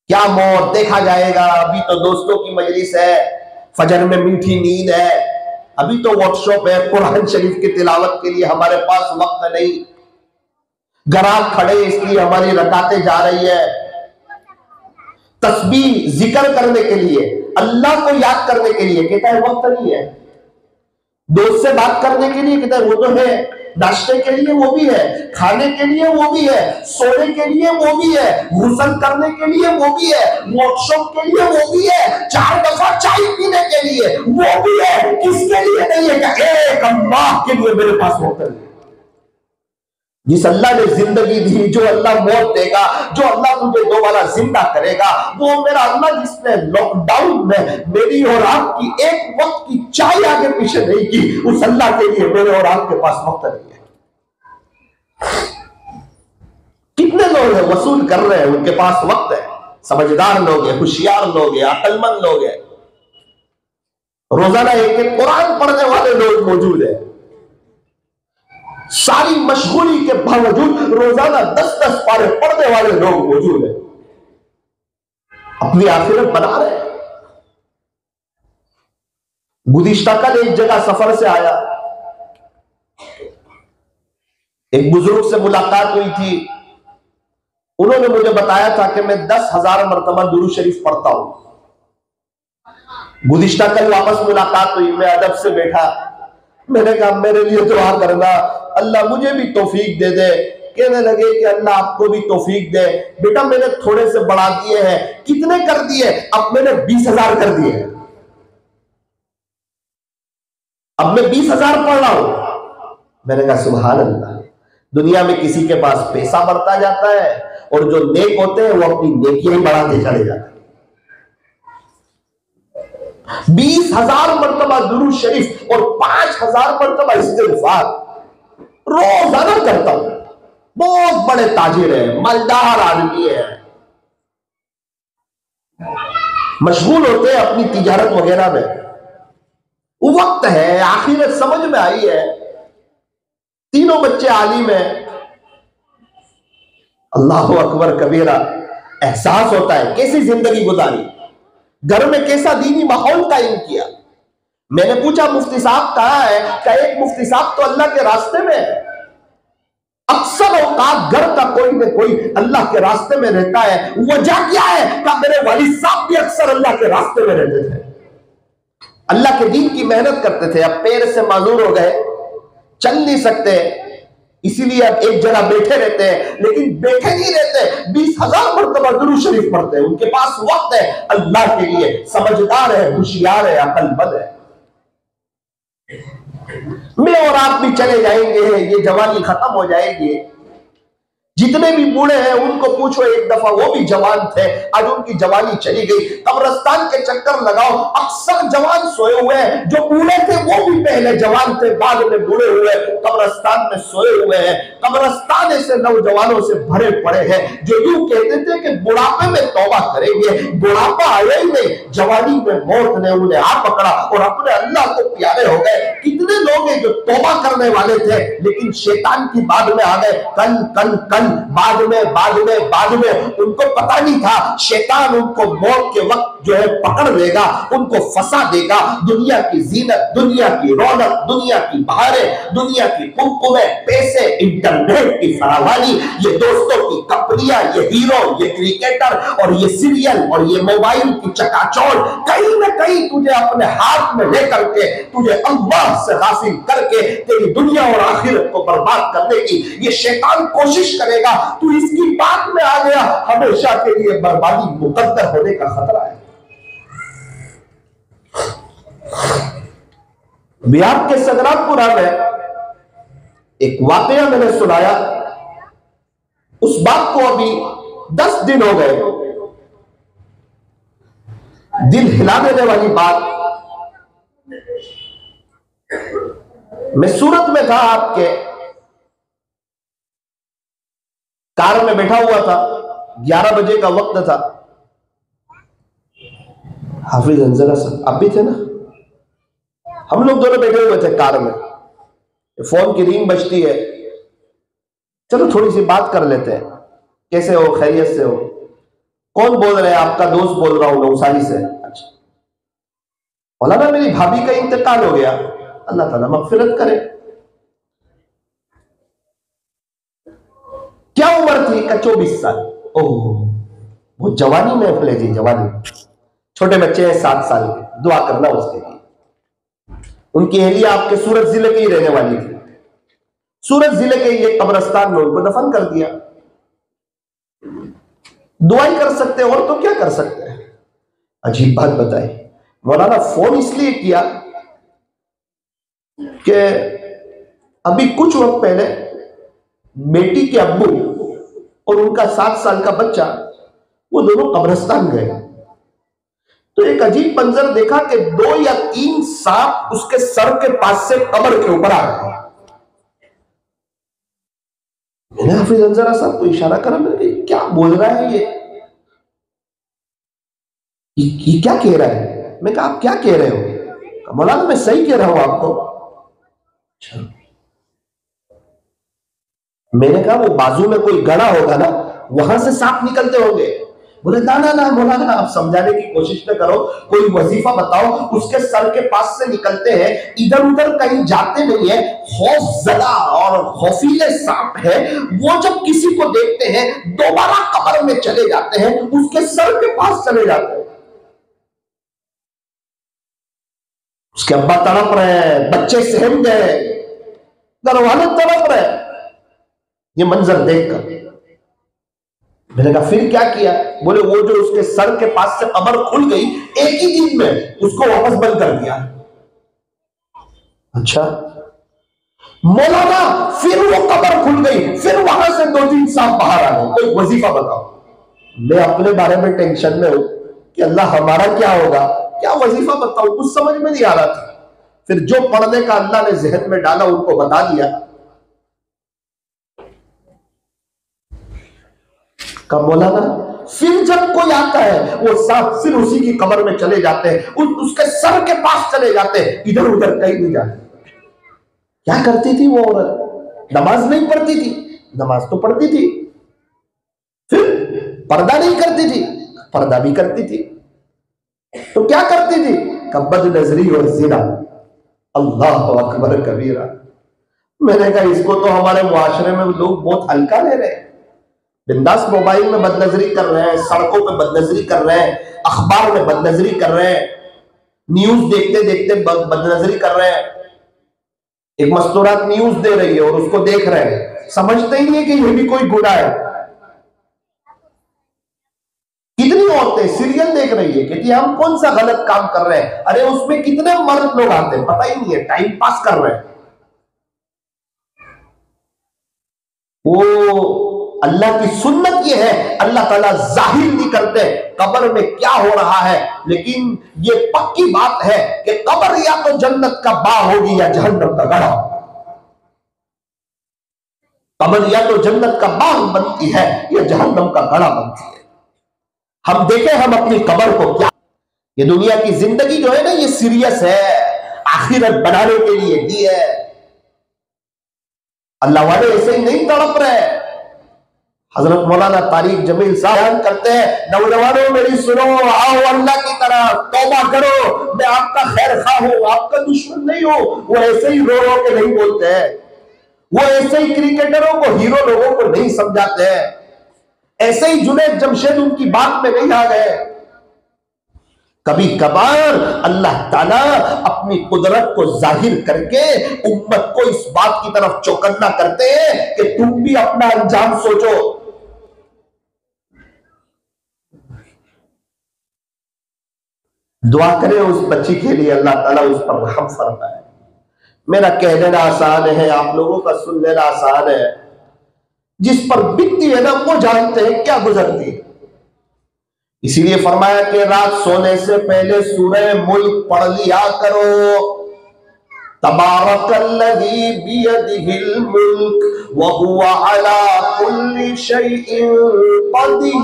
क्या मौत देखा जाएगा। अभी तो दोस्तों की मजलिस है, फजर में मीठी नींद है, अभी तो वर्कशॉप है, कुरान शरीफ की तिलावत के लिए हमारे पास वक्त नहीं, ग्राहक खड़े इसलिए हमारी रकातें जा रही है, तस्बीह जिक्र करने के लिए, अल्लाह को याद करने के लिए, कहता है वक्त नहीं है। दोस्त से बात करने के लिए कहता है वो तो है, नाश्ते के लिए वो भी है, खाने के लिए वो भी है, सोने के लिए वो भी है, गुस्ल करने के लिए वो भी है, वर्कशॉप के लिए वो भी है, 4 दफा चाय पीने के लिए वो भी है। किसके लिए नहीं है? एक अल्लाह के लिए मेरे पास वक्त नहीं। जिस अल्लाह ने जिंदगी दी, जो अल्लाह मौत देगा, जो अल्लाह तुझे दोबारा जिंदा करेगा, वो मेरा अल्लाह जिसने लॉकडाउन में मेरी और आपकी एक वक्त की चाय आगे पीछे नहीं की, उस अल्लाह के लिए मेरे और आपके पास वक्त नहीं है। कितने लोग हैं वसूल कर रहे हैं, उनके पास वक्त है, समझदार लोग हैं, होशियार लोग हैं, अक्लमंद लोग हैं, रोजाना एक एक कुरान पढ़ने वाले लोग मौजूद हैं। सारी मशगूली के बावजूद रोजाना 10-10 पारे पढ़ने वाले लोग मौजूद हैं, अपनी आखिरत बना रहे हैं। गुज़िश्ता कल एक जगह सफर से आया, एक बुजुर्ग से मुलाकात हुई थी। उन्होंने मुझे बताया था कि मैं 10,000 मरतबा दुरूद शरीफ पढ़ता हूं। गुज़िश्ता कल वापस मुलाकात हुई, मैं अदब से बैठा, मैंने कहा मेरे लिए दुआ करना, अल्लाह मुझे भी तौफीक दे दे। कहने लगे कि अल्लाह आपको भी तौफीक दे। बेटा मैंने थोड़े से बढ़ा दिए हैं। कितने कर दिए? अब मैंने 20,000 कर दिए, अब मैं 20,000 पढ़ रहा हूं। मैंने कहा सुभान अल्लाह। दुनिया में किसी के पास पैसा बढ़ता जाता है और जो नेक होते हैं वो अपनी नेकियां बढ़ाते चले जाते हैं। 20,000 मरतबा दुरूद शरीफ और 5,000 मरतबा इस्तिग़फ़ार रोजाना करता हूं। बहुत बड़े ताजिर है, मालदार आदमी है, मशगूल होते हैं अपनी तिजारत वगैरह में। वक्त है, आखिरत समझ में आई है। तीनों बच्चे आलिम है, अल्लाह अकबर कबीरा। एहसास होता है कैसी जिंदगी गुजारी, घर में कैसा दीनी माहौल कायम किया। मैंने पूछा मुफ्ती साहब कहाँ है? क्या एक मुफ्ती साहब तो अल्लाह के रास्ते में है। अक्सर औकात घर का कोई न कोई अल्लाह के रास्ते में रहता है। वजह क्या है? क्या मेरे वालिद साहब भी अक्सर अल्लाह के रास्ते में रहते थे, अल्लाह के दीन की मेहनत करते थे। अब पैर से माजूर हो गए, चल नहीं सकते, इसीलिए अब एक जगह बैठे रहते हैं। लेकिन बैठे नहीं रहते, 20,000 मरतबा दुरूद शरीफ पढ़ते हैं। उनके पास वक्त है अल्लाह के लिए, समझदार है, होशियार है, अक्लमंद है। मैं और आप भी चले जाएंगे, ये जवानी खत्म हो जाएगी। जितने भी बूढ़े हैं उनको पूछो, एक दफा वो भी जवान थे, आज उनकी जवानी चली गई। कब्रिस्तान के चक्कर लगाओ, अक्सर जवान सोए हुए हैं। जो बूढ़े थे वो भी पहले जवान थे, बाद में बूढ़े हुए, कब्रिस्तान में सोए हुए हैं। कब्रिस्तान ऐसे नौजवानों से भरे पड़े हैं जो यूं कहते थे कि बुढ़ापे में तौबा करेंगे। बुढ़ापा आया ही नहीं, जवानी में मौत ने उन्हें आ पकड़ा और अपने अल्लाह को प्यारे हो गए। कितने लोग हैं जो तौबा करने वाले थे लेकिन शैतान की बात में आ गए। कल कल कल बाद में उनको पता नहीं था शैतान उनको मौत के वक्त जो है पकड़ लेगा, उनको फंसा देगा। दुनिया की जीनत, दुनिया की रौनक, दुनिया की बहारें, दुनिया की कुमकुमें, पैसे, इंटरनेट की फरावानी, ये दोस्तों की कंपनियां, ये हीरो, ये क्रिकेटर और ये सीरियल और ये मोबाइल की चकाचौंध, कहीं ना कहीं तुझे अपने हाथ में लेकर के तुझे अल्लाह से हासिल करके तेरी दुनिया और आखिरत को बर्बाद करने की ये शैतान कोशिश करेगा। तू इसकी बात में आ गया, हमेशा के लिए बर्बादी मुकद्दर होने का खतरा है। बिहार के सगरामपुरा में एक वाकया मैंने सुनाया, उस बात को अभी 10 दिन हो गए। दिल हिला देने वाली बात। मैं सूरत में था, आपके कार में बैठा हुआ था, 11 बजे का वक्त था। हाफिज अंजरा साहब आप भी थे ना? हम लोग दोनों बैठे हुए थे कार में। फोन की रिंग बजती है, चलो थोड़ी सी बात कर लेते हैं, कैसे हो, खैरियत से हो? कौन बोल रहे हैं? आपका दोस्त बोल रहा हूं, नौसारी से। अच्छा, बोला ना मेरी भाभी का इंतकाल हो गया, अल्लाह ताला मगफिरत करे। क्या उम्र थी? का 24 साल। ओह, वो जवानी में फले जी, जवानी। छोटे बच्चे हैं 7 साल के, दुआ करना उसके लिए। उनकी अहलिया आपके सूरत जिले की ही रहने वाली थी। सूरत जिले के ये कब्रिस्तान में उनको दफन कर दिया। दुआई कर सकते हैं और तो क्या कर सकते हैं। अजीब बात बताई, मौलाना फोन इसलिए किया कि अभी कुछ वक्त पहले बेटी के अब्बू और उनका 7 साल का बच्चा, वो दोनों कब्रिस्तान गए। तो एक अजीब मंजर देखा कि 2 या 3 सांप उसके सर के पास से कब्र के ऊपर आ गए। मैंने हाफिज अंजरा साहब को इशारा करा, मैंने क्या बोल रहा है ये क्या कह रहा है? मैं कहा आप क्या कह रहे हो? मौलाना मैं सही कह रहा हूं आपको। अच्छा, मैंने कहा वो बाजू में कोई गड़ा होगा ना, वहां से सांप निकलते होंगे। बोले ना ना ना मौलाना, आप समझाने की कोशिश न करो, कोई वजीफा बताओ। उसके सर के पास से निकलते हैं, इधर उधर कहीं जाते नहीं है। खौफजदा और खौफीले सांप है, वो जब किसी को देखते हैं दोबारा कब्र में चले जाते हैं, उसके सर के पास चले जाते हैं। उसके अब्बा तड़प रहे हैं, बच्चे सहम गए, घर वाले तड़प रहे ये मंजर देखकर। मैंने कहा फिर क्या किया? बोले वो जो उसके सर के पास से कब्र खुल गई, एक ही दिन में उसको वापस बंद कर दिया। अच्छा मौलाना, फिर वो कब्र खुल गई, फिर वहां से 2-3 सांप बाहर आ गए, कोई वजीफा बताओ। मैं अपने बारे में टेंशन में हूं कि अल्लाह हमारा क्या होगा, क्या वजीफा बताऊं, कुछ समझ में नहीं आ रहा था। फिर जो पढ़ने का अल्लाह ने जहन में डाला उनको बता दिया। का मौलाना फिर जब कोई आता है वो सांप फिर उसी की कब्र में चले जाते हैं, उसके सर के पास चले जाते हैं, इधर उधर कहीं नहीं जाते। क्या करती थी वो औरत? नमाज नहीं पढ़ती थी, नमाज तो पढ़ती थी, पर्दा नहीं करती थी? पर्दा भी करती थी। तो क्या करती थी? बद नजरी और जिना। अल्लाह अकबर कबीरा। मैंने कहा इसको तो हमारे मुआशरे में लोग बहुत हल्का ले रहे हैं। बिंदास मोबाइल में बदनजरी कर रहे हैं, सड़कों पे बदनजरी कर रहे हैं, अखबार में बदनजरी कर रहे हैं, न्यूज देखते देखते बदनजरी कर रहे हैं। एक मस्तूरात न्यूज दे रही है और उसको देख रहे हैं, समझते ही नहीं है कि ये भी कोई गुनाह है। कितनी औरतें सीरियल देख रही है, कहती है हम कौन सा गलत काम कर रहे हैं। अरे उसमें कितने मर्द लोग आते हैं, पता ही नहीं है, टाइम पास कर रहे हैं। वो अल्लाह की सुन्नत ये है, अल्लाह ताला जाहिर नहीं करते कब्र में क्या हो रहा है, लेकिन ये पक्की बात है कि कब्र या तो जन्नत का बाग होगी या जहन्नम का गढ़ा। कब्र या तो जन्नत का बाग बनती है या जहन्नम का गढ़ा बनती है। हम देखें हम अपनी कब्र को क्या। ये दुनिया की जिंदगी जो है ना, ये सीरियस है, आखिरत बनाने के लिए दी है। अल्लाह वाले ऐसे ही नहीं तड़प रहे। हजरत मौलाना तारिक जमील साहब बयान करते हैं, नौजवानों मेरी सुनो, आओ अल्लाह की तरफ, तौबा करो, मैं आपका खैर खा हूं, आपका दुश्मन नहीं हूं। वो ऐसे ही रो रो के नहीं बोलते हैं, वो ऐसे ही क्रिकेटरों को, हीरो लोगों को नहीं समझाते हैं, ऐसे ही जुनैद जमशेद उनकी बात में नहीं आ गए। कभी कभार अल्लाह ताला अपनी कुदरत को जाहिर करके उम्मत को इस बात की तरफ चौकन्ना करते हैं कि तुम भी अपना अंजाम सोचो। दुआ करें उस बच्ची के लिए, अल्लाह ताला उस पर रहम फरमाए। मेरा कह देना आसान है, आप लोगों का सुन लेना आसान है। जिस पर बीतती है ना, वो जानते हैं क्या गुजरती है। इसीलिए फरमाया कि रात सोने से पहले सूरह मुल्क पढ़ लिया करो। तबारकल्लज़ी बियदिहिल मुल्क व हुवा अला कुल्लि शैइन क़दीर।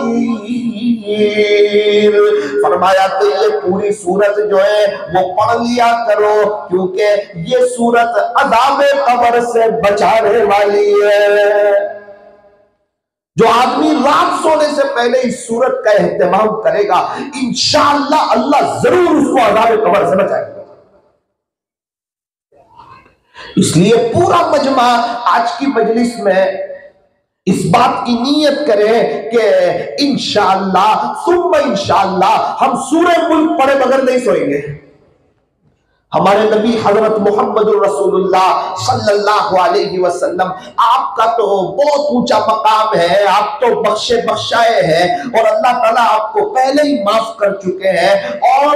फरमाया कि ये पूरी सूरत जो है वो पढ़ लिया करो, क्योंकि ये सूरत अज़ाब कब्र से बचाने वाली है। जो आदमी रात सोने से पहले इस सूरत का एहतमाम करेगा, इंशाअल्लाह अल्लाह जरूर उसको अज़ाब कब्र से बचाएगा। इसलिए पूरा मजमा आज की मजलिस में इस बात की नीयत करें कि इंशाअल्लाह सुम्मा इंशाअल्लाह हम सूरह मुल्क पढ़े बगैर नहीं सोएंगे। हमारे नबी हजरत मोहम्मद रसूलुल्लाह सल्लल्लाहु अलैहि वसल्लम, आपका तो बहुत ऊंचा मकाम है, आप तो बख्शे बख्शाए हैं और अल्लाह ताला आपको पहले ही माफ कर चुके हैं, और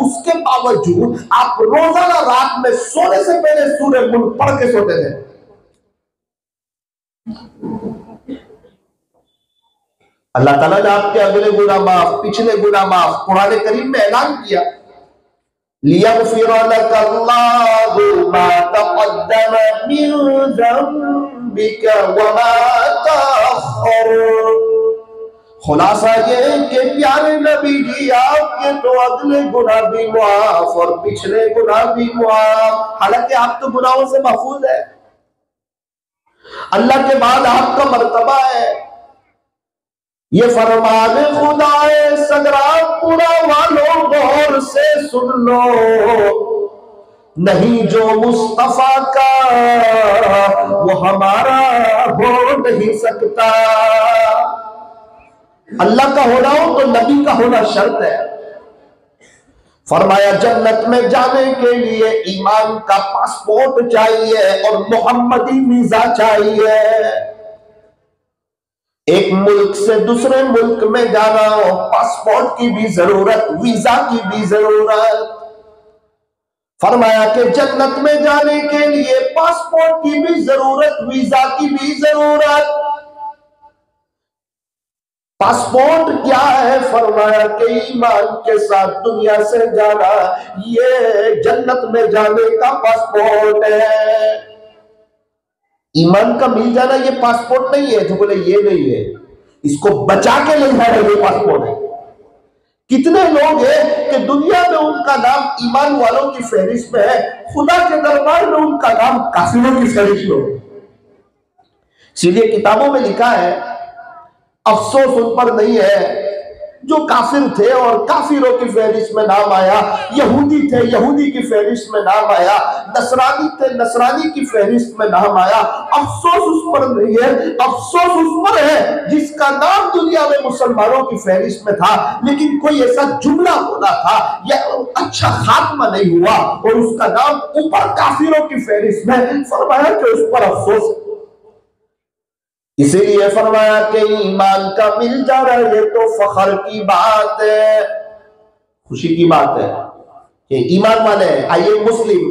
उसके बावजूद आप रोजाना रात में सोने से पहले सूरह मुल्क पढ़ के सोते थे। अल्लाह ताला ने आपके अगले गुनाह माफ, पिछले गुनाह माफ, कुरान करीम में ऐलान किया, लियग़फ़िर लकल्लाहु मा तक़द्दम मिन ज़ंबिका व मा तअख़्ख़र। खुलासा ये कि प्यारे नबी जी, आपके तो अगले गुनाह भी मुआफ और पिछले गुनाह भी मुआफ। हालांकि आप तो गुनाहों से महफूज है, अल्लाह के बाद आपका मर्तबा है। ये फरमान खुदाए सगरापुरा वालों गौर से सुन लो, नहीं जो मुस्तफा का वो हमारा हो नहीं सकता। अल्लाह का होना हो तो नबी का होना शर्त है। फरमाया जन्नत में जाने के लिए ईमान का पासपोर्ट चाहिए और मोहम्मदी वीजा चाहिए। एक मुल्क से दूसरे मुल्क में जाना हो, पासपोर्ट की भी जरूरत, वीजा की भी जरूरत। फरमाया कि जन्नत में जाने के लिए पासपोर्ट की भी जरूरत, वीजा की भी जरूरत। पासपोर्ट क्या है? फरमाया कि ईमान के साथ दुनिया से जाना, ये जन्नत में जाने का पासपोर्ट है। ईमान का मिल जाना ये पासपोर्ट नहीं है। जो बोले ये नहीं है, इसको बचा के ले जाना ये पासपोर्ट है। कितने लोग हैं कि दुनिया में उनका नाम ईमान वालों की फहरिस्त में है, खुदा के दरबार में उनका नाम काफिरों की फहरिस्त में हो। इसीलिए किताबों में लिखा है, अफसोस उन पर नहीं है जो काफिर थे और काफिरों की फहरिस्त में नाम आया, यहूदी थे यहूदी की फहरिस्त में नाम आया, नसरानी थे नसरानी की फहरिस्त में नाम आया। अफसोस उस पर नहीं है, अफसोस उस पर है जिसका नाम दुनिया में मुसलमानों की फहरिस्त में था, लेकिन कोई ऐसा जुमला बोला था या अच्छा खात्मा नहीं हुआ और उसका नाम ऊपर काफिरों की फहरिस्त में, फरमाया कि उस पर अफसोस। इसीलिए फरमाया कि ईमान का मिल जा रहा है तो फख्र की बात है, खुशी की बात है कि ईमान वाले हैं। आइए मुस्लिम,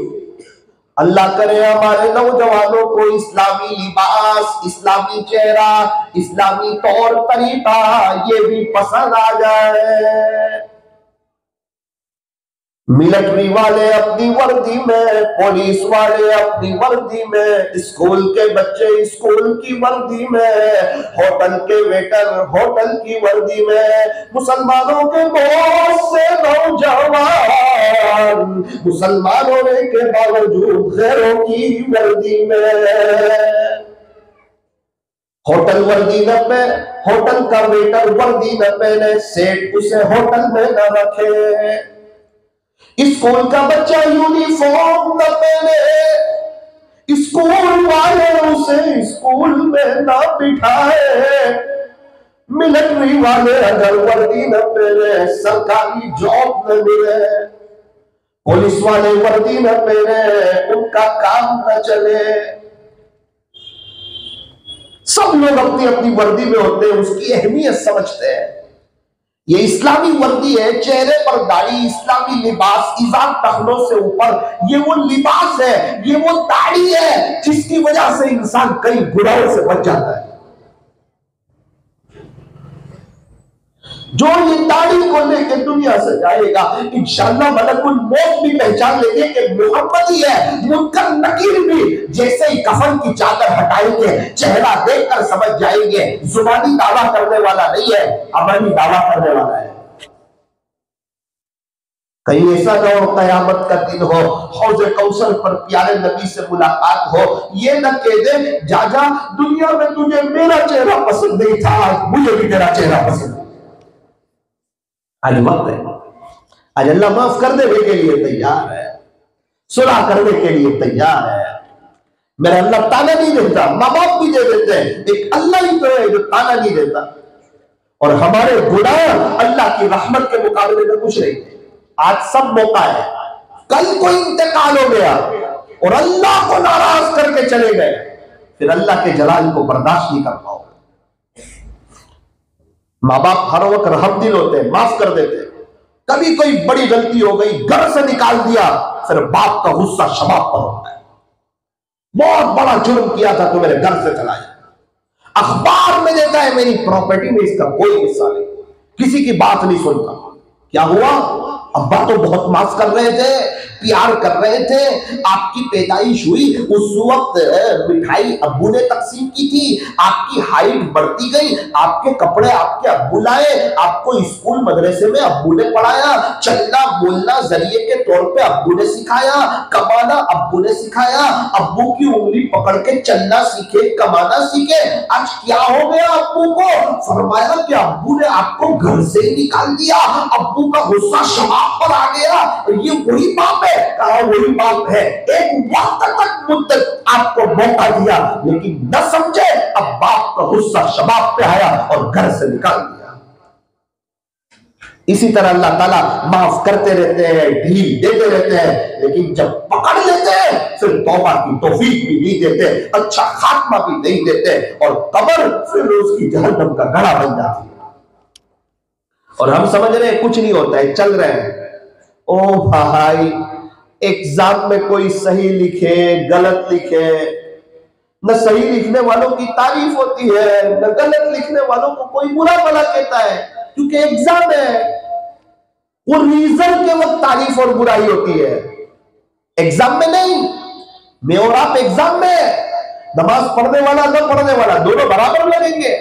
अल्लाह करे हमारे नौजवानों को इस्लामी लिबास, इस्लामी चेहरा, इस्लामी तौर तरीका ये भी पसंद आ जाए। मिलिट्री वाले अपनी वर्दी में, पुलिस वाले अपनी वर्दी में, स्कूल के बच्चे स्कूल की वर्दी में, होटल के वेटर होटल की वर्दी में, मुसलमानों के बहुत से नौजवान मुसलमान होने के बावजूद गैरों की वर्दी में। होटल वर्दी न पहने, होटल का वेटर वर्दी न पहने, सेठ उसे होटल में न रखे, स्कूल का बच्चा यूनिफॉर्म न पहने, स्कूल वाले उसे स्कूल में ना बिठाए, मिलिट्री वाले अगर वर्दी न पहने सरकारी जॉब न मिले, पुलिस वाले वर्दी न पहने उनका काम न चले। सब लोग अपनी अपनी वर्दी में होते हैं, उसकी अहमियत समझते हैं। ये इस्लामी वर्दी है, चेहरे पर दाढ़ी, इस्लामी लिबास, इज़ार टखनों से ऊपर, ये वो लिबास है, ये वो दाढ़ी है जिसकी वजह से इंसान कई गुनाहों से बच जाता है। जो ये दाढ़ी को लेकर दुनिया से जाएगा, इंशाअल्लाह मलकुल मौत भी पहचान लेंगे कि मोहम्मद ही है। मुनकर नकीर भी जैसे ही कफन की चादर हटाएंगे, चेहरा देखकर समझ जाएंगे जुबानी दावा करने वाला नहीं है, अमली दावा करने वाला है। कहीं ऐसा ना हो कयामत का दिन हो, हौज़े कौसर पर प्यारे नबी से मुलाकात हो, ये न कह दे जा जा दुनिया में तुझे मेरा चेहरा पसंद नहीं था, मुझे भी तेरा चेहरा पसंद है। आज वक्त है, आज अल्लाह माफ कर देने के लिए तैयार है, सुलह करने के लिए तैयार है। मेरा अल्लाह ताना नहीं देता, माँ बाप भी दे देते हैं, एक अल्लाह ही तो है जो ताना नहीं देता। और हमारे गुनाह अल्लाह की रहमत के मुकाबले में कुछ नहीं है। आज सब मौका है, कल कोई इंतकाल हो गया और अल्लाह को नाराज करके चले गए, फिर अल्लाह के जलाल को बर्दाश्त नहीं कर पाओगे। माँ बाप हर वक्त रहमदिल होते हैं, माफ कर देते हैं। कभी कोई बड़ी गलती हो गई, घर से निकाल दिया, फिर बाप का गुस्सा शबाब पर होता है। बहुत बड़ा जुर्म किया था तो मेरे घर से चला जाए, अखबार में देता है मेरी प्रॉपर्टी में इसका कोई हिस्सा नहीं, किसी की बात नहीं सुनता। क्या हुआ? अब्बा तो बहुत माफ कर रहे थे, प्यार कर रहे थे, आपकी पैदाइश हुई उस वक्त मिठाई अब्बू ने तकसीम की थी, आपकी हाइट बढ़ती गई, आपके कपड़े आपके अब्बू लाए, आपको स्कूल मदरसे में अब्बू ने पढ़ाया, चलना बोलना जरिए के तौर पे अब्बू ने सिखाया, कमाना अब्बू ने सिखाया, अब्बू की उंगली पकड़ के चलना सीखे, कमाना सीखे। आज क्या हो गया अब्बू को? फरमाया कि अब्बू ने आपको घर से ही निकाल दिया, अब्बू का गुस्सा शबाब पर आ गया। ये वही बाप है? कहा वही बाप है। एक वक्त तक मुद्दत आपको मौका दिया लेकिन न समझे, अब बाप का गुस्सा शबाब पे आया और घर से निकाल दिया। इसी तरह अल्लाह ताला माफ करते रहते हैं, ढील देते रहते हैं, लेकिन जब पकड़ लेते हैं फिर तौबा की तौफीक भी नहीं देते, अच्छा खात्मा भी नहीं देते और कब्र फिर उसकी जहन्नम का गड़ा बन जाती है। और हम समझ रहे हैं कुछ नहीं होता है, चल रहे हैं। ओ भाई, एग्जाम में कोई सही लिखे गलत लिखे, न सही लिखने वालों की तारीफ होती है, न गलत लिखने वालों को कोई बुरा भला कहता है, क्योंकि एग्जाम है। वो रिजल्ट के वक्त तारीफ और बुराई होती है, एग्जाम में नहीं। मैं और आप एग्जाम में, नमाज पढ़ने वाला न पढ़ने वाला दोनों बराबर लगेंगे,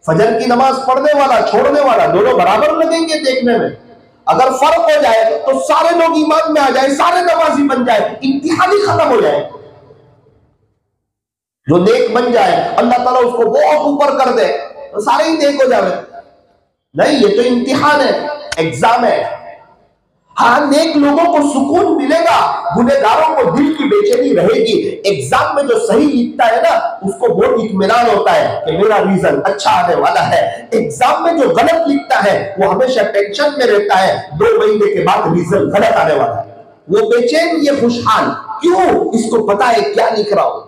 फजर की नमाज पढ़ने वाला छोड़ने वाला दोनों बराबर लगेंगे देखने में। अगर फर्क हो जाए तो सारे लोग ईमान में आ जाए, सारे नमाजी बन जाए, इम्तिहान ही खत्म हो जाए। जो नेक बन जाए अल्लाह ताला उसको बहुत ऊपर कर दे, तो सारे ही नेक हो जावे। नहीं, ये तो इम्तिहान है, एग्जाम है। हाँ, नेक लोगों को सुकून मिलेगा, गुनहगारों को दिल की बेचैनी रहेगी। एग्जाम में जो सही लिखता है ना, उसको बहुत इत्मीनान होता है कि मेरा रिजल्ट अच्छा आने वाला है। एग्जाम में जो गलत लिखता है वो हमेशा टेंशन में रहता है, 2 महीने के बाद रिजल्ट गलत आने वाला है। वो बेचैन, ये खुशहाल। क्यों? इसको पता है क्या लिख रहा हूं।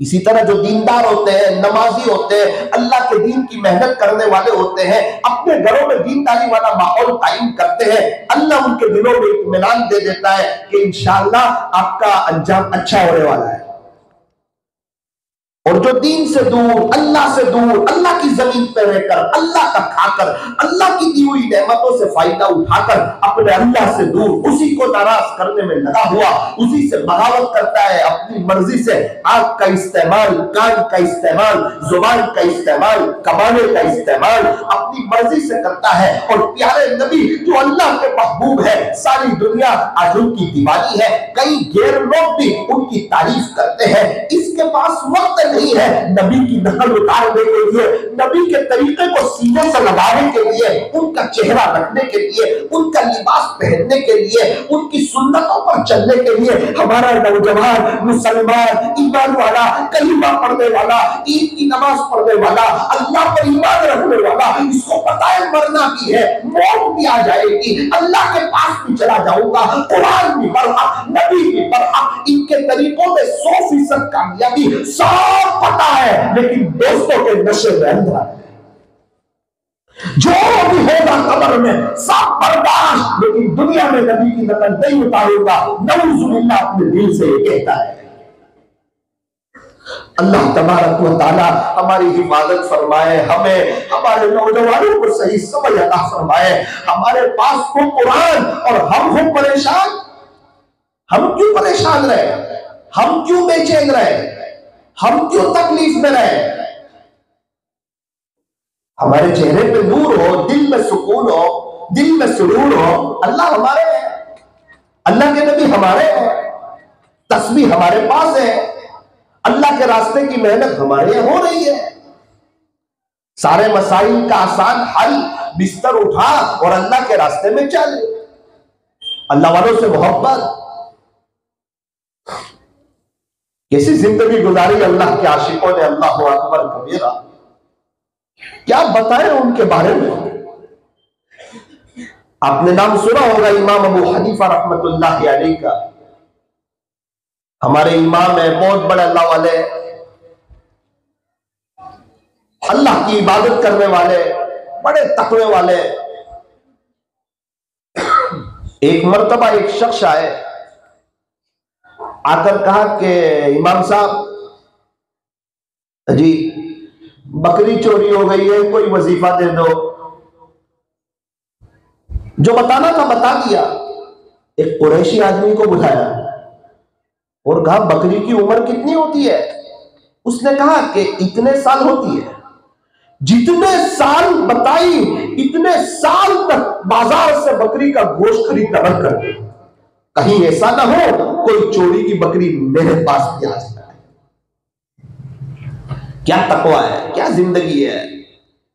इसी तरह जो दीनदार होते हैं, नमाजी होते हैं, अल्लाह के दीन की मेहनत करने वाले होते हैं, अपने घरों में दीनदारी वाला माहौल कायम करते हैं, अल्लाह उनके दिलों में इत्मीनान दे देता है कि इंशाअल्लाह आपका अंजाम अच्छा होने वाला है। और जो दीन से दूर, अल्लाह से दूर, अल्लाह की जमीन पर रहकर, अल्लाह का खाकर, अल्लाह की दी हुई नेमतों से फायदा उठाकर अपने अल्लाह से दूर, उसी को नाराज करने में लगा हुआ, उसी से बगावत करता है, अपनी मर्जी से आंख का इस्तेमाल, कान का इस्तेमाल, जुबान का इस्तेमाल, कमाने का इस्तेमाल अपनी मर्जी से करता है। और प्यारे नबी जो अल्लाह के महबूब है, सारी दुनिया आज उनकी दीवानी है, कई गैर लोग भी उनकी तारीफ करते हैं। इसके पास वक्त नहीं है नबी की नकल उतारने के लिए, नबी के तरीके को सीने से लगाने के लिए, उनका चेहरा रखने के लिए, उनका लिबास पहनने के लिए, उनकी सुन्नतों पर चलने के लिए। हमारा नौजवान मुसलमान ईमान वाला, कलीमा पढ़ने वाला, ईद की नमाज पढ़ने वाला, अल्लाह पर ईमान रखने वाला, इसको पता है मरना भी है, मौत भी आ जाएगी, अल्लाह के पास भी चला जाऊंगा, कुरान भी पढ़ा, नबी भी पढ़ा, इनके तरीकों में 100% कामयाबी सब पता है, लेकिन दोस्तों के नशे में अंधा है। जो भी होगा कब्र में सब बर्दाश्त, लेकिन दुनिया में नबी की नकल नहीं उतारूंगा, नऊजुबिल्लाह अपने दिल से ये कहता है। अल्लाह तबारक व तआला हमारी हिफाजत फरमाए, हमें हमारे नौजवानों को सही समझ अता फरमाए। हमारे पास हो कुरान और हम हो परेशान। हम क्यों परेशान रहे? हम क्यों बेचैन रहे? हम क्यों तकलीफ में रहे? हमारे चेहरे पे नूर हो, दिल में सुकून हो, दिल में सुरूर हो। अल्लाह हमारे हैं, अल्लाह के नबी हमारे हैं, तस्बीह हमारे पास है, अल्लाह के रास्ते की मेहनत हमारे यहाँ हो रही है। सारे मसाइल का आसान हल, बिस्तर उठा और अल्लाह के रास्ते में चल। अल्लाह वालों से मोहब्बत, कैसी जिंदगी गुजारी अल्लाह के आशिकों ने। अल्लाह अकबर कबीरा, क्या बताएं उनके बारे में। आपने नाम सुना होगा इमाम अबू हनीफा रहमतुल्लाह अलैह का। हमारे इमाम है, बहुत बड़े अल्लाह वाले, अल्लाह की इबादत करने वाले, बड़े तकवे वाले। एक मर्तबा एक शख्स आए, आकर कहा कि इमाम साहब जी बकरी चोरी हो गई है, कोई वजीफा दे दो। जो बताना था बता दिया। एक कुरैशी आदमी को बुलाया और कहा बकरी की उम्र कितनी होती है? उसने कहा कि इतने साल होती है। जितने साल बताई, इतने साल तक बाजार से बकरी का गोश्त खरीदना बंद कर दे। कहीं ऐसा ना हो कोई चोरी की बकरी मेरे पास भी आ जाए। क्या तकवा है, क्या जिंदगी है,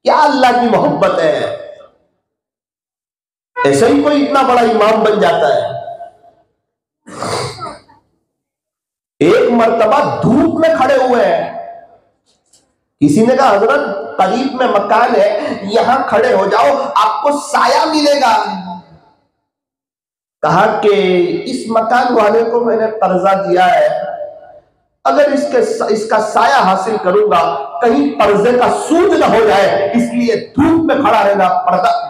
क्या अल्लाह की मोहब्बत है। ऐसे ही कोई इतना बड़ा इमाम बन जाता है। एक मर्तबा धूप में खड़े हुए हैं, किसी ने कहा हजरत करीब में मकान है, यहां खड़े हो जाओ, आपको साया मिलेगा। कहा कि इस मकान वाले को मैंने कर्जा दिया है, अगर इसका साया हासिल करूंगा कहीं कर्जे का सूद न हो जाए, इसलिए धूप में खड़ा रहना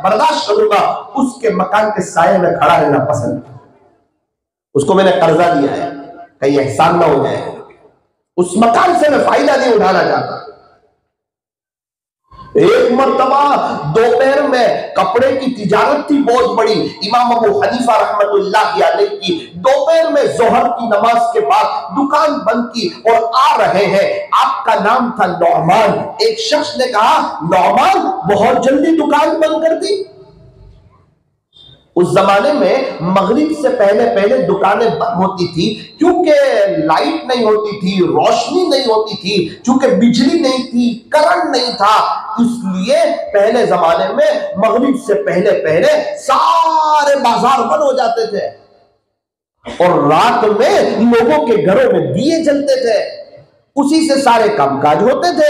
बर्दाश्त करूंगा, उसके मकान के साये में खड़ा रहना पसंद। उसको मैंने कर्जा दिया है, कहीं एहसान ना हो जाए, उस मकान से मैं फायदा नहीं उठाना चाहता। एक मर्तबा दोपहर में कपड़े की तिजारत थी बहुत बड़ी, इमाम अबू हनीफा रहमतुल्लाह अलैह की। दोपहर में जोहर की नमाज के बाद दुकान बंद की और आ रहे हैं। आपका नाम था नौमान। एक शख्स ने कहा नौमान बहुत जल्दी दुकान बंद कर दी। उस जमाने में मगरिब से पहले पहले दुकानें बंद होती थी, क्योंकि लाइट नहीं होती थी, रोशनी नहीं होती थी, क्योंकि बिजली नहीं थी, करंट नहीं था। इसलिए पहले जमाने में मगरिब से पहले पहले सारे बाजार बंद हो जाते थे और रात में लोगों के घरों में दिए जलते थे, उसी से सारे कामकाज होते थे।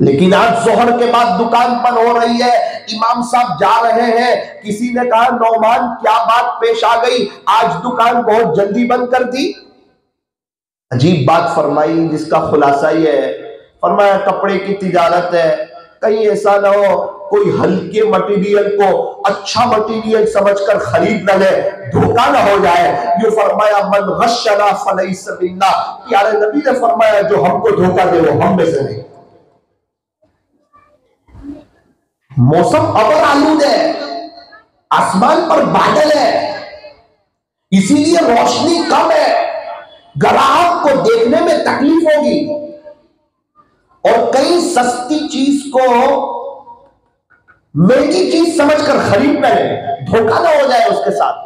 लेकिन आज जोहर के बाद दुकान बंद हो रही है, इमाम साहब जा रहे हैं, किसी ने कहा नौमान क्या बात पेश आ गई, आज दुकान बहुत जल्दी बंद कर दी। अजीब बात फरमाई जिसका खुलासा ये है, फरमाया कपड़े की तिजारत है, कहीं ऐसा ना हो कोई हल्के मटेरियल को अच्छा मटेरियल समझकर खरीद न ले, धोखा ना हो जाए। ये फरमाया मन गश्शना फलैसा मिन्ना, प्यारे नबी ने फरमाया जो हमको धोखा दे वो हम में से नहीं। मौसम अबर आलूद है, आसमान पर बादल है, इसीलिए रोशनी कम है, ग्राहक को देखने में तकलीफ होगी और कई सस्ती चीज को महंगी चीज समझकर खरीद ले, धोखा ना हो जाए उसके साथ।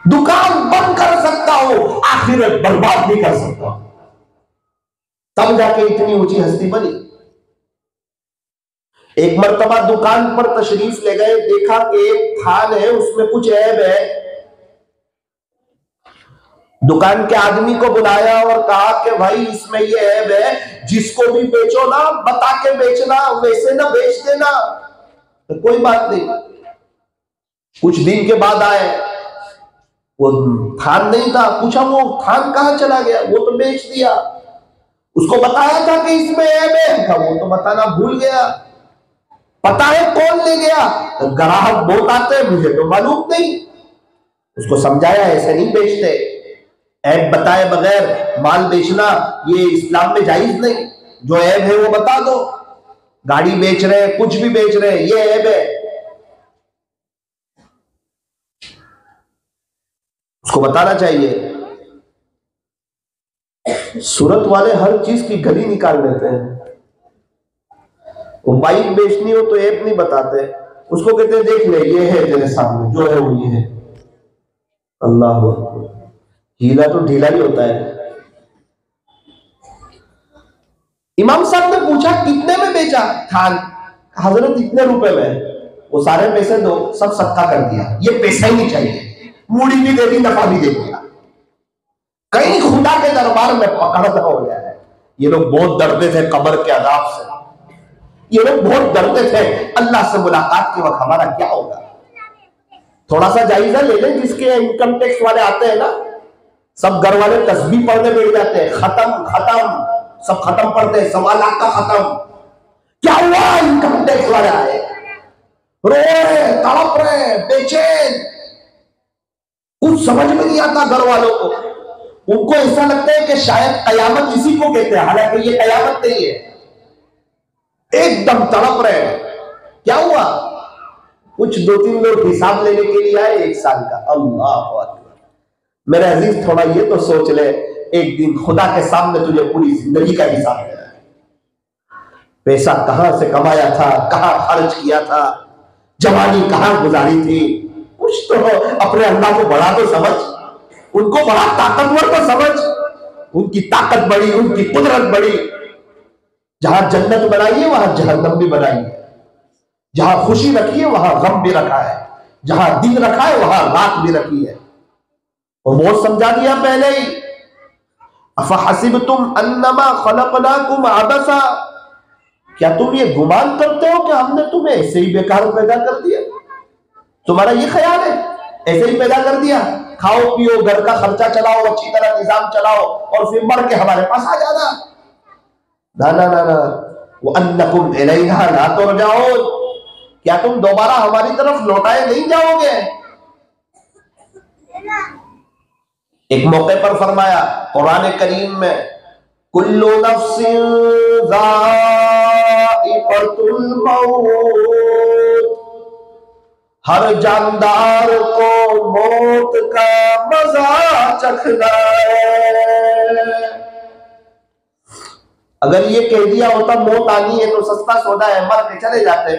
दुकान बंद कर सकता हूं, आखिरत बर्बाद नहीं कर सकता, तब जाके इतनी ऊंची हस्ती बनी। एक मर्तबा दुकान पर तशरीफ ले गए, देखा कि एक थान है उसमें कुछ ऐब है। दुकान के आदमी को बुलाया और कहा कि भाई इसमें ये ऐब है, जिसको भी बेचो ना बता के बेचना, वैसे ना बेच देना। तो कोई बात नहीं। कुछ दिन के बाद आए, वो थान नहीं था, पूछा वो थान कहां चला गया, वो तो बेच दिया। उसको बताया था कि इसमें ऐब है, वो तो बताना भूल गया। पता है कौन ले गया, तो ग्राहक बहुत आते हैं, मुझे तो मालूम नहीं। उसको समझाया ऐसे नहीं बेचते, ऐब बताए बगैर माल बेचना ये इस्लाम में जायज नहीं, जो ऐब है वो बता दो। गाड़ी बेच रहे हैं, कुछ भी बेच रहे हैं, ये ऐब है, उसको बताना चाहिए। सूरत वाले हर चीज की गली निकाल लेते हैं। वो बाइक बेचनी हो तो ऐप नहीं बताते, उसको कहते हैं देख ले ये है तेरे सामने, जो है वो ये है। अल्लाह हीला तो ढीला ही होता है। इमाम साहब ने पूछा कितने में बेचा थान, हजरत इतने रुपए में। वो सारे पैसे दो, सब सत्ता कर दिया, ये पैसा ही नहीं चाहिए, मूड़ी भी दे दी, नफा भी दे दिया। कहीं खुदा के दरबार में पकड़ हो गया है। ये लोग बहुत डरते थे कब्र के अजाब से, ये लोग बहुत डरते थे अल्लाह से मुलाकात के वक्त हमारा क्या होगा। थोड़ा सा जायजा ले लें, जिसके इनकम टैक्स वाले आते हैं ना, सब घर वाले तस्बीह पढ़ने बैठ जाते हैं, खत्म खत्म सब खत्म पढ़ते हैं, 1.25 लाख का खत्म। क्या हुआ, इनकम टैक्स वाले आए, रो रहे, तड़प रहे, बेचैन, कुछ समझ में नहीं आता घर वालों को। उनको ऐसा लगता है कि शायद कयामत इसी को कहते हैं, हालांकि ये कयामत नहीं है। एकदम तड़प रहे, क्या हुआ, कुछ 2-3 लोग हिसाब लेने के लिए आए 1 साल का। अल्लाह अकबर। मेरे अजीज थोड़ा ये तो सोच ले, एक दिन खुदा के सामने तुझे पूरी जिंदगी का हिसाब देना है। पैसा कहां से कमाया था, कहां खर्च किया था, जवानी कहां गुजारी थी, कुछ तो अपने अल्लाह को बड़ा तो समझ, उनको बड़ा ताकतवर तो समझ। उनकी ताकत बड़ी, उनकी कुदरत बड़ी। जहां जन्नत बनाई है वहां जहन्नम भी बनाई है, जहां खुशी रखी है वहां गम भी रखा है, जहां दिन रखा है वहां रात भी रखी है। और बहुत समझा दिया पहले ही। अफहसिबतुम अन्नमा खलकनाकुम अबसा, क्या तुम ये गुमान करते हो कि हमने तुम्हें ऐसे ही बेकार पैदा कर दिया? तुम्हारा ये ख्याल है ऐसे ही पैदा कर दिया, खाओ पियो, घर का खर्चा चलाओ, अच्छी तरह निजाम चलाओ और फिर मर के हमारे पास आ जाना? ना ना ना ना, वो अन्नकुम इलैना ला तुरजाऊन, क्या तुम दोबारा हमारी तरफ लौटाए नहीं जाओगे? एक मौके पर फरमाया कुरान करीम में, कुल्लु नफ्सिन ज़ाइक़तुल मौत, हर जानदार को मौत का मजा चखना है। अगर ये कह दिया होता मौत आनी है तो सस्ता सौदा है, मर के चले जाते।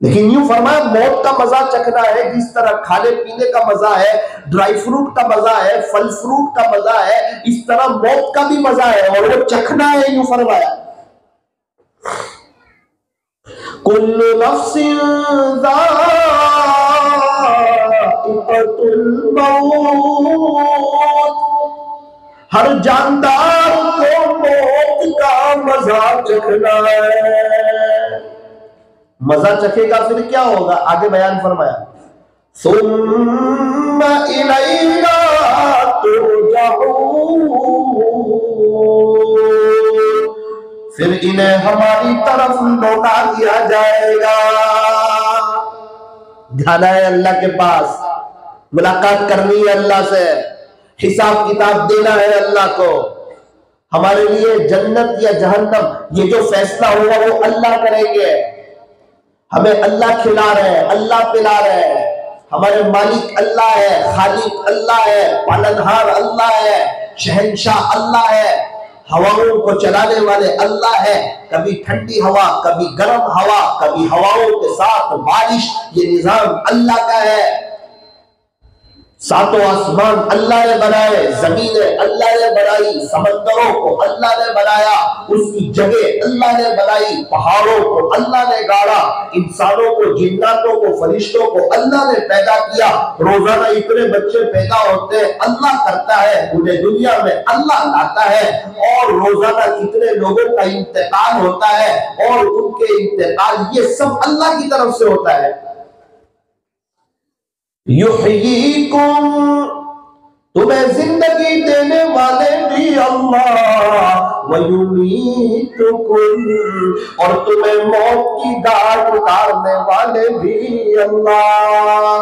लेकिन यूं फरमाया मौत का मजा चखना है जिस तरह खाने पीने का मजा है, ड्राई फ्रूट का मजा है, फल फ्रूट का मजा है, इस तरह मौत का भी मजा है और वो चखना है। यूं फरमाया कुल्लु नफ्सिन ज़ाइक़तुल मौत, हर जानदार को मौत का मजा चखना है। मजा चखेगा फिर क्या होगा, आगे बयान फरमाया सुम्मा इलैना तुरजऊन, फिर इन्हें हमारी तरफ लौटा दिया जाएगा। जाना है अल्लाह के पास, मुलाकात करनी है अल्लाह से, हिसाब किताब देना है अल्लाह को। हमारे लिए जन्नत या जहन्नम ये जो फैसला होगा वो अल्लाह करेंगे। हमें अल्लाह खिला रहे हैं, अल्लाह पिला रहे हैं, हमारे मालिक अल्लाह है, खालिक अल्लाह है, पालनहार अल्लाह है, शहंशाह अल्लाह है, हवाओं को चलाने वाले अल्लाह है। कभी ठंडी हवा, कभी गर्म हवा, कभी हवाओं के साथ बारिश, ये निजाम अल्लाह का है। सातों आसमान अल्लाह ने बनाए, जमीनें अल्लाह ने बनाई, समंदरों को अल्लाह ने बनाया, उसकी जगह अल्लाह ने बनाई, पहाड़ों को अल्लाह ने गाड़ा, इंसानों को, जिन्नातों को, फरिश्तों को अल्लाह ने पैदा किया। रोजाना इतने बच्चे पैदा होते हैं, अल्लाह करता है, उन्हें दुनिया में अल्लाह लाता है। और रोजाना कितने लोगों का इंतकाल होता है और उनके इंतकाल, ये सब अल्लाह की तरफ से होता है। युहयीकुम, तुम्हें जिंदगी देने वाले भी अल्लाह, वयुमीतुकुम, और तुम्हें मौत की दाढ़ उतारने वाले भी अल्लाह,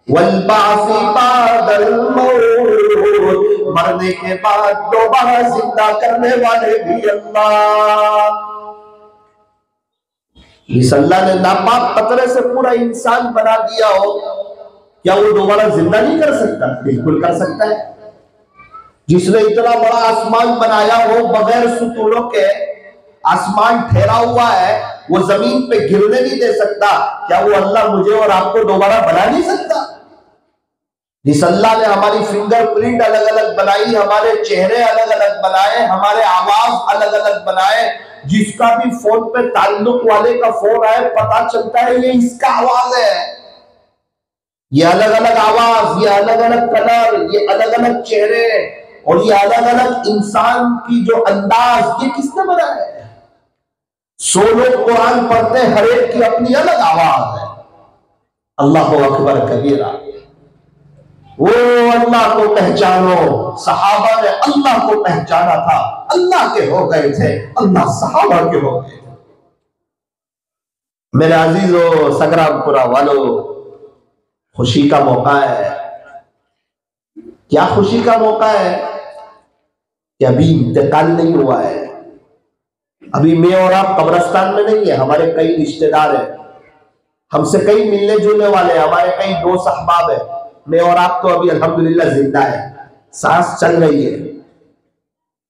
वल्बासी बादल मौत, मरने के बाद दोबारा जिंदा करने वाले भी अल्लाह। इस अल्लाह ने नापाक पतरे से पूरा इंसान बना दिया हो, क्या वो दोबारा जिंदा नहीं कर सकता? बिल्कुल कर सकता है। जिसने इतना बड़ा आसमान बनाया हो बगैर सुतूनों के, आसमान ठहरा हुआ है, वो जमीन पे गिरने नहीं दे सकता, क्या वो अल्लाह मुझे और आपको दोबारा बना नहीं सकता? जिस अल्लाह ने हमारी फिंगरप्रिंट अलग अलग बनाई, हमारे चेहरे अलग अलग बनाए, हमारे आवाज अलग अलग बनाए, जिसका भी फोन पे ताल्लुक वाले का फोन आए पता चलता है ये इसका आवाज है। ये अलग अलग आवाज, ये अलग अलग कलर, ये अलग अलग चेहरे और ये अलग अलग इंसान की जो अंदाज, ये किसने बनाया है? 100 लोग कुरान पढ़ते, हर एक की अपनी अलग आवाज है। अल्लाह अकबर कबीरा। वो अल्लाह को पहचानो, सहाबा ने अल्लाह को पहचाना था, अल्लाह के हो गए थे, अल्लाह सहाबा के हो गए थे। मेरे अजीजों, संग्रामपुरा वालों, खुशी का मौका है। क्या खुशी का मौका है कि अभी इंतकाल नहीं हुआ है। अभी मैं और आप कब्रिस्तान में नहीं है, हमारे कई रिश्तेदार हैं, हमसे कई मिलने जुलने वाले हैं, हमारे कई दोस्त अहबाब है। मैं और आप तो अभी अल्हम्दुलिल्लाह जिंदा है, सांस चल रही है।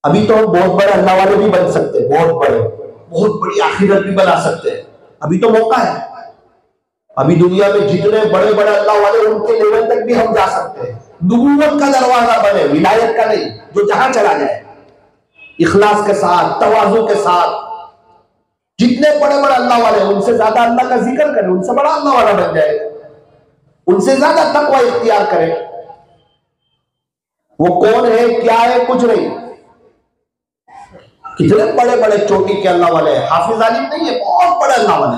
अभी तो हम बहुत बड़े अल्लाह वाले भी बन सकते हैं, बहुत बड़ी आखिरत भी बना सकते हैं। अभी तो मौका है। अभी दुनिया में जितने बड़े बड़े अल्लाह वाले, उनके लेवल तक भी हम जा सकते हैं। नबूवत का दरवाजा बने, विलायत का नहीं, जो जहां चला जाए इखलास के साथ, तवाज़ु के साथ। जितने बड़े बड़े अल्लाह वाले, उनसे ज्यादा अल्लाह का जिक्र करें, उनसे बड़ा अल्लाह वाला बन जाएगा। उनसे ज्यादा तकवा इख्तियार करें। वो कौन है, क्या है, कुछ नहीं। कितने बड़े बड़े चोटी के अल्लाह वाले हैं, हाफिज आलिम नहीं है, बहुत बड़े अल्लाह वाले।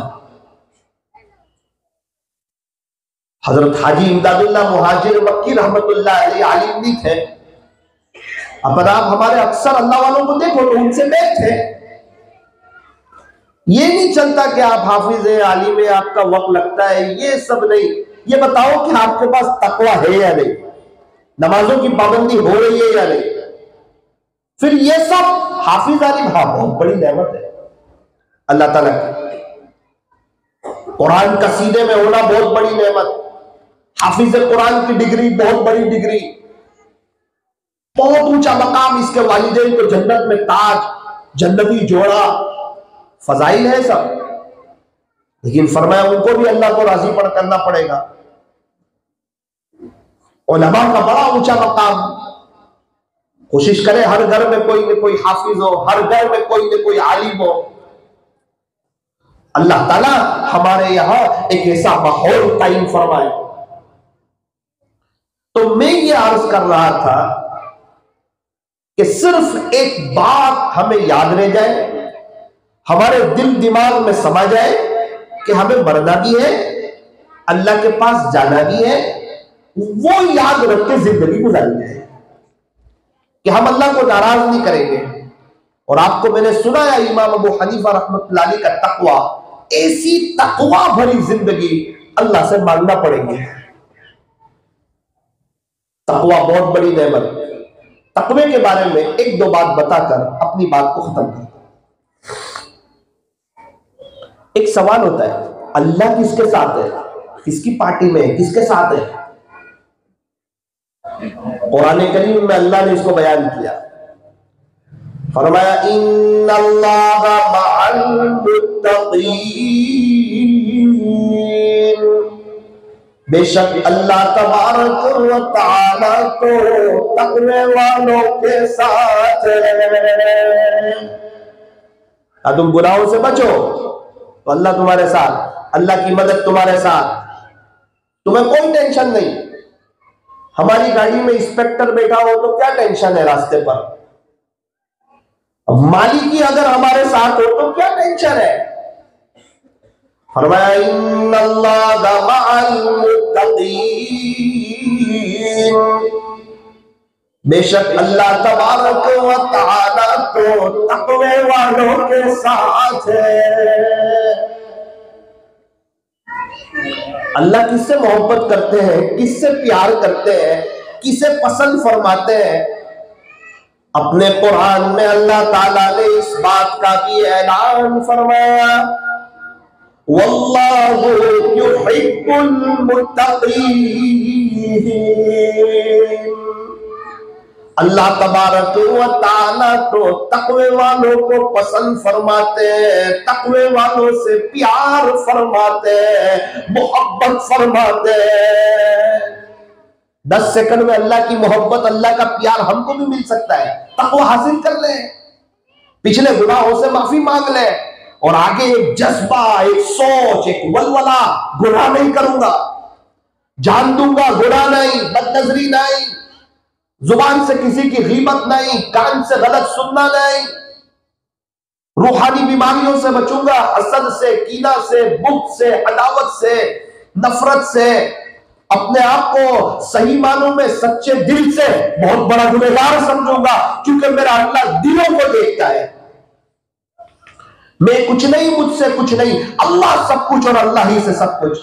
हजरत हाजी इमदादुल्लाह मुहाजिर मक्की रहमतुल्लाह अलैह आलिम भी थे। अब आप हमारे अक्सर अल्लाह वालों को देखो तो उनसे बैठ थे। ये नहीं चलता कि आप हाफिज है, आलिम है, आपका वक्त लगता है, ये सब नहीं। ये बताओ कि आपके पास तकवा है या नहीं, नमाजों की पाबंदी हो रही है या नहीं। फिर ये सब हाफिज आलिम, हाँ बहुत बड़ी नेमत है अल्लाह ताला की। कुरान कसीदे में होना बहुत बड़ी नेमत, हाफिज कुरान की डिग्री बहुत बड़ी डिग्री, बहुत ऊंचा मकाम। इसके वालिदैन को जन्नत में ताज, जन्नती जोड़ा, फजाइल है सब। लेकिन फरमाया उनको भी अल्लाह को राजी पर करना पड़ेगा। उलमा का बड़ा ऊंचा मकाम, कोशिश करें हर घर में कोई न कोई हाफिज हो, हर घर में कोई न कोई आलिम हो। अल्लाह ताला हमारे यहां एक ऐसा माहौल कायम फरमाए। तो मैं ये अर्ज कर रहा था कि सिर्फ एक बात हमें याद रह जाए, हमारे दिल दिमाग में समा जाए कि हमें मरना भी है, अल्लाह के पास जाना भी है, वो याद रख के जिंदगी गुजारी जाए कि हम अल्लाह को नाराज नहीं करेंगे। और आपको मैंने सुनाया इमाम अबू हनीफा रहमतुल्लाह अलैह का तकवा, ऐसी तकवा भरी जिंदगी अल्लाह से मांगना पड़ेगी। तकवा बहुत बड़ी नेमत। तकवे के बारे में एक दो बात बताकर अपनी बात को खत्म करता हूं। एक सवाल होता है, अल्लाह किसके साथ है, किसकी पार्टी में है, किसके साथ है? कुरान करीम में अल्लाह ने इसको बयान किया, फरमाया इन्नल्लाहा मअल मुत्तक़ीन, बेशक अल्लाह तबारक व तआला तो तक़वे वालों के साथ है। तुम गुनाहों से बचो तो अल्लाह तुम्हारे साथ, अल्लाह की मदद तुम्हारे साथ, तुम्हें कोई टेंशन नहीं। हमारी गाड़ी में इंस्पेक्टर बैठा हो तो क्या टेंशन है रास्ते पर, अब मालिक ही अगर हमारे साथ हो तो क्या टेंशन है। फरमाया इन्नल्लाहा मअल मुत्तक़ीन, बेशक अल्लाह तबारक व तआला तो तक़वे वालों के साथ है। अल्लाह किससे मोहब्बत करते हैं, किससे प्यार करते हैं, किसे पसंद फरमाते हैं? अपने कुरान में अल्लाह ताला ने इस बात का भी ऐलान फरमाया, वल्लाहु युहिब्बुल मुत्तक़ीन, अल्लाह तबारक व तआला तो तक़वे वालों को पसंद फरमाते हैं, तक़वे वालों से प्यार फरमाते हैं, मोहब्बत फरमाते हैं। 10 सेकंड में अल्लाह की मोहब्बत, अल्लाह का प्यार हमको भी मिल सकता है। तक़वा हासिल कर ले, पिछले गुनाहों से माफी मांग ले और आगे एक जज्बा, एक सोच, एक वलवला, गुनाह नहीं करूंगा, जान दूंगा गुनाह नहीं, बदनजरी नहीं, जुबान से किसी की गीबत नहीं, कान से गलत सुनना नहीं, रूहानी बीमारियों से बचूंगा, हसद से, कीना से, बुग़्ज़ से, अदावत से, नफरत से, अपने आप को सही मानों में सच्चे दिल से बहुत बड़ा गुनहगार समझूंगा, क्योंकि मेरा अल्लाह दिलों को देखता है। मैं कुछ नहीं, मुझसे कुछ नहीं, अल्लाह सब कुछ और अल्लाह ही से सब कुछ।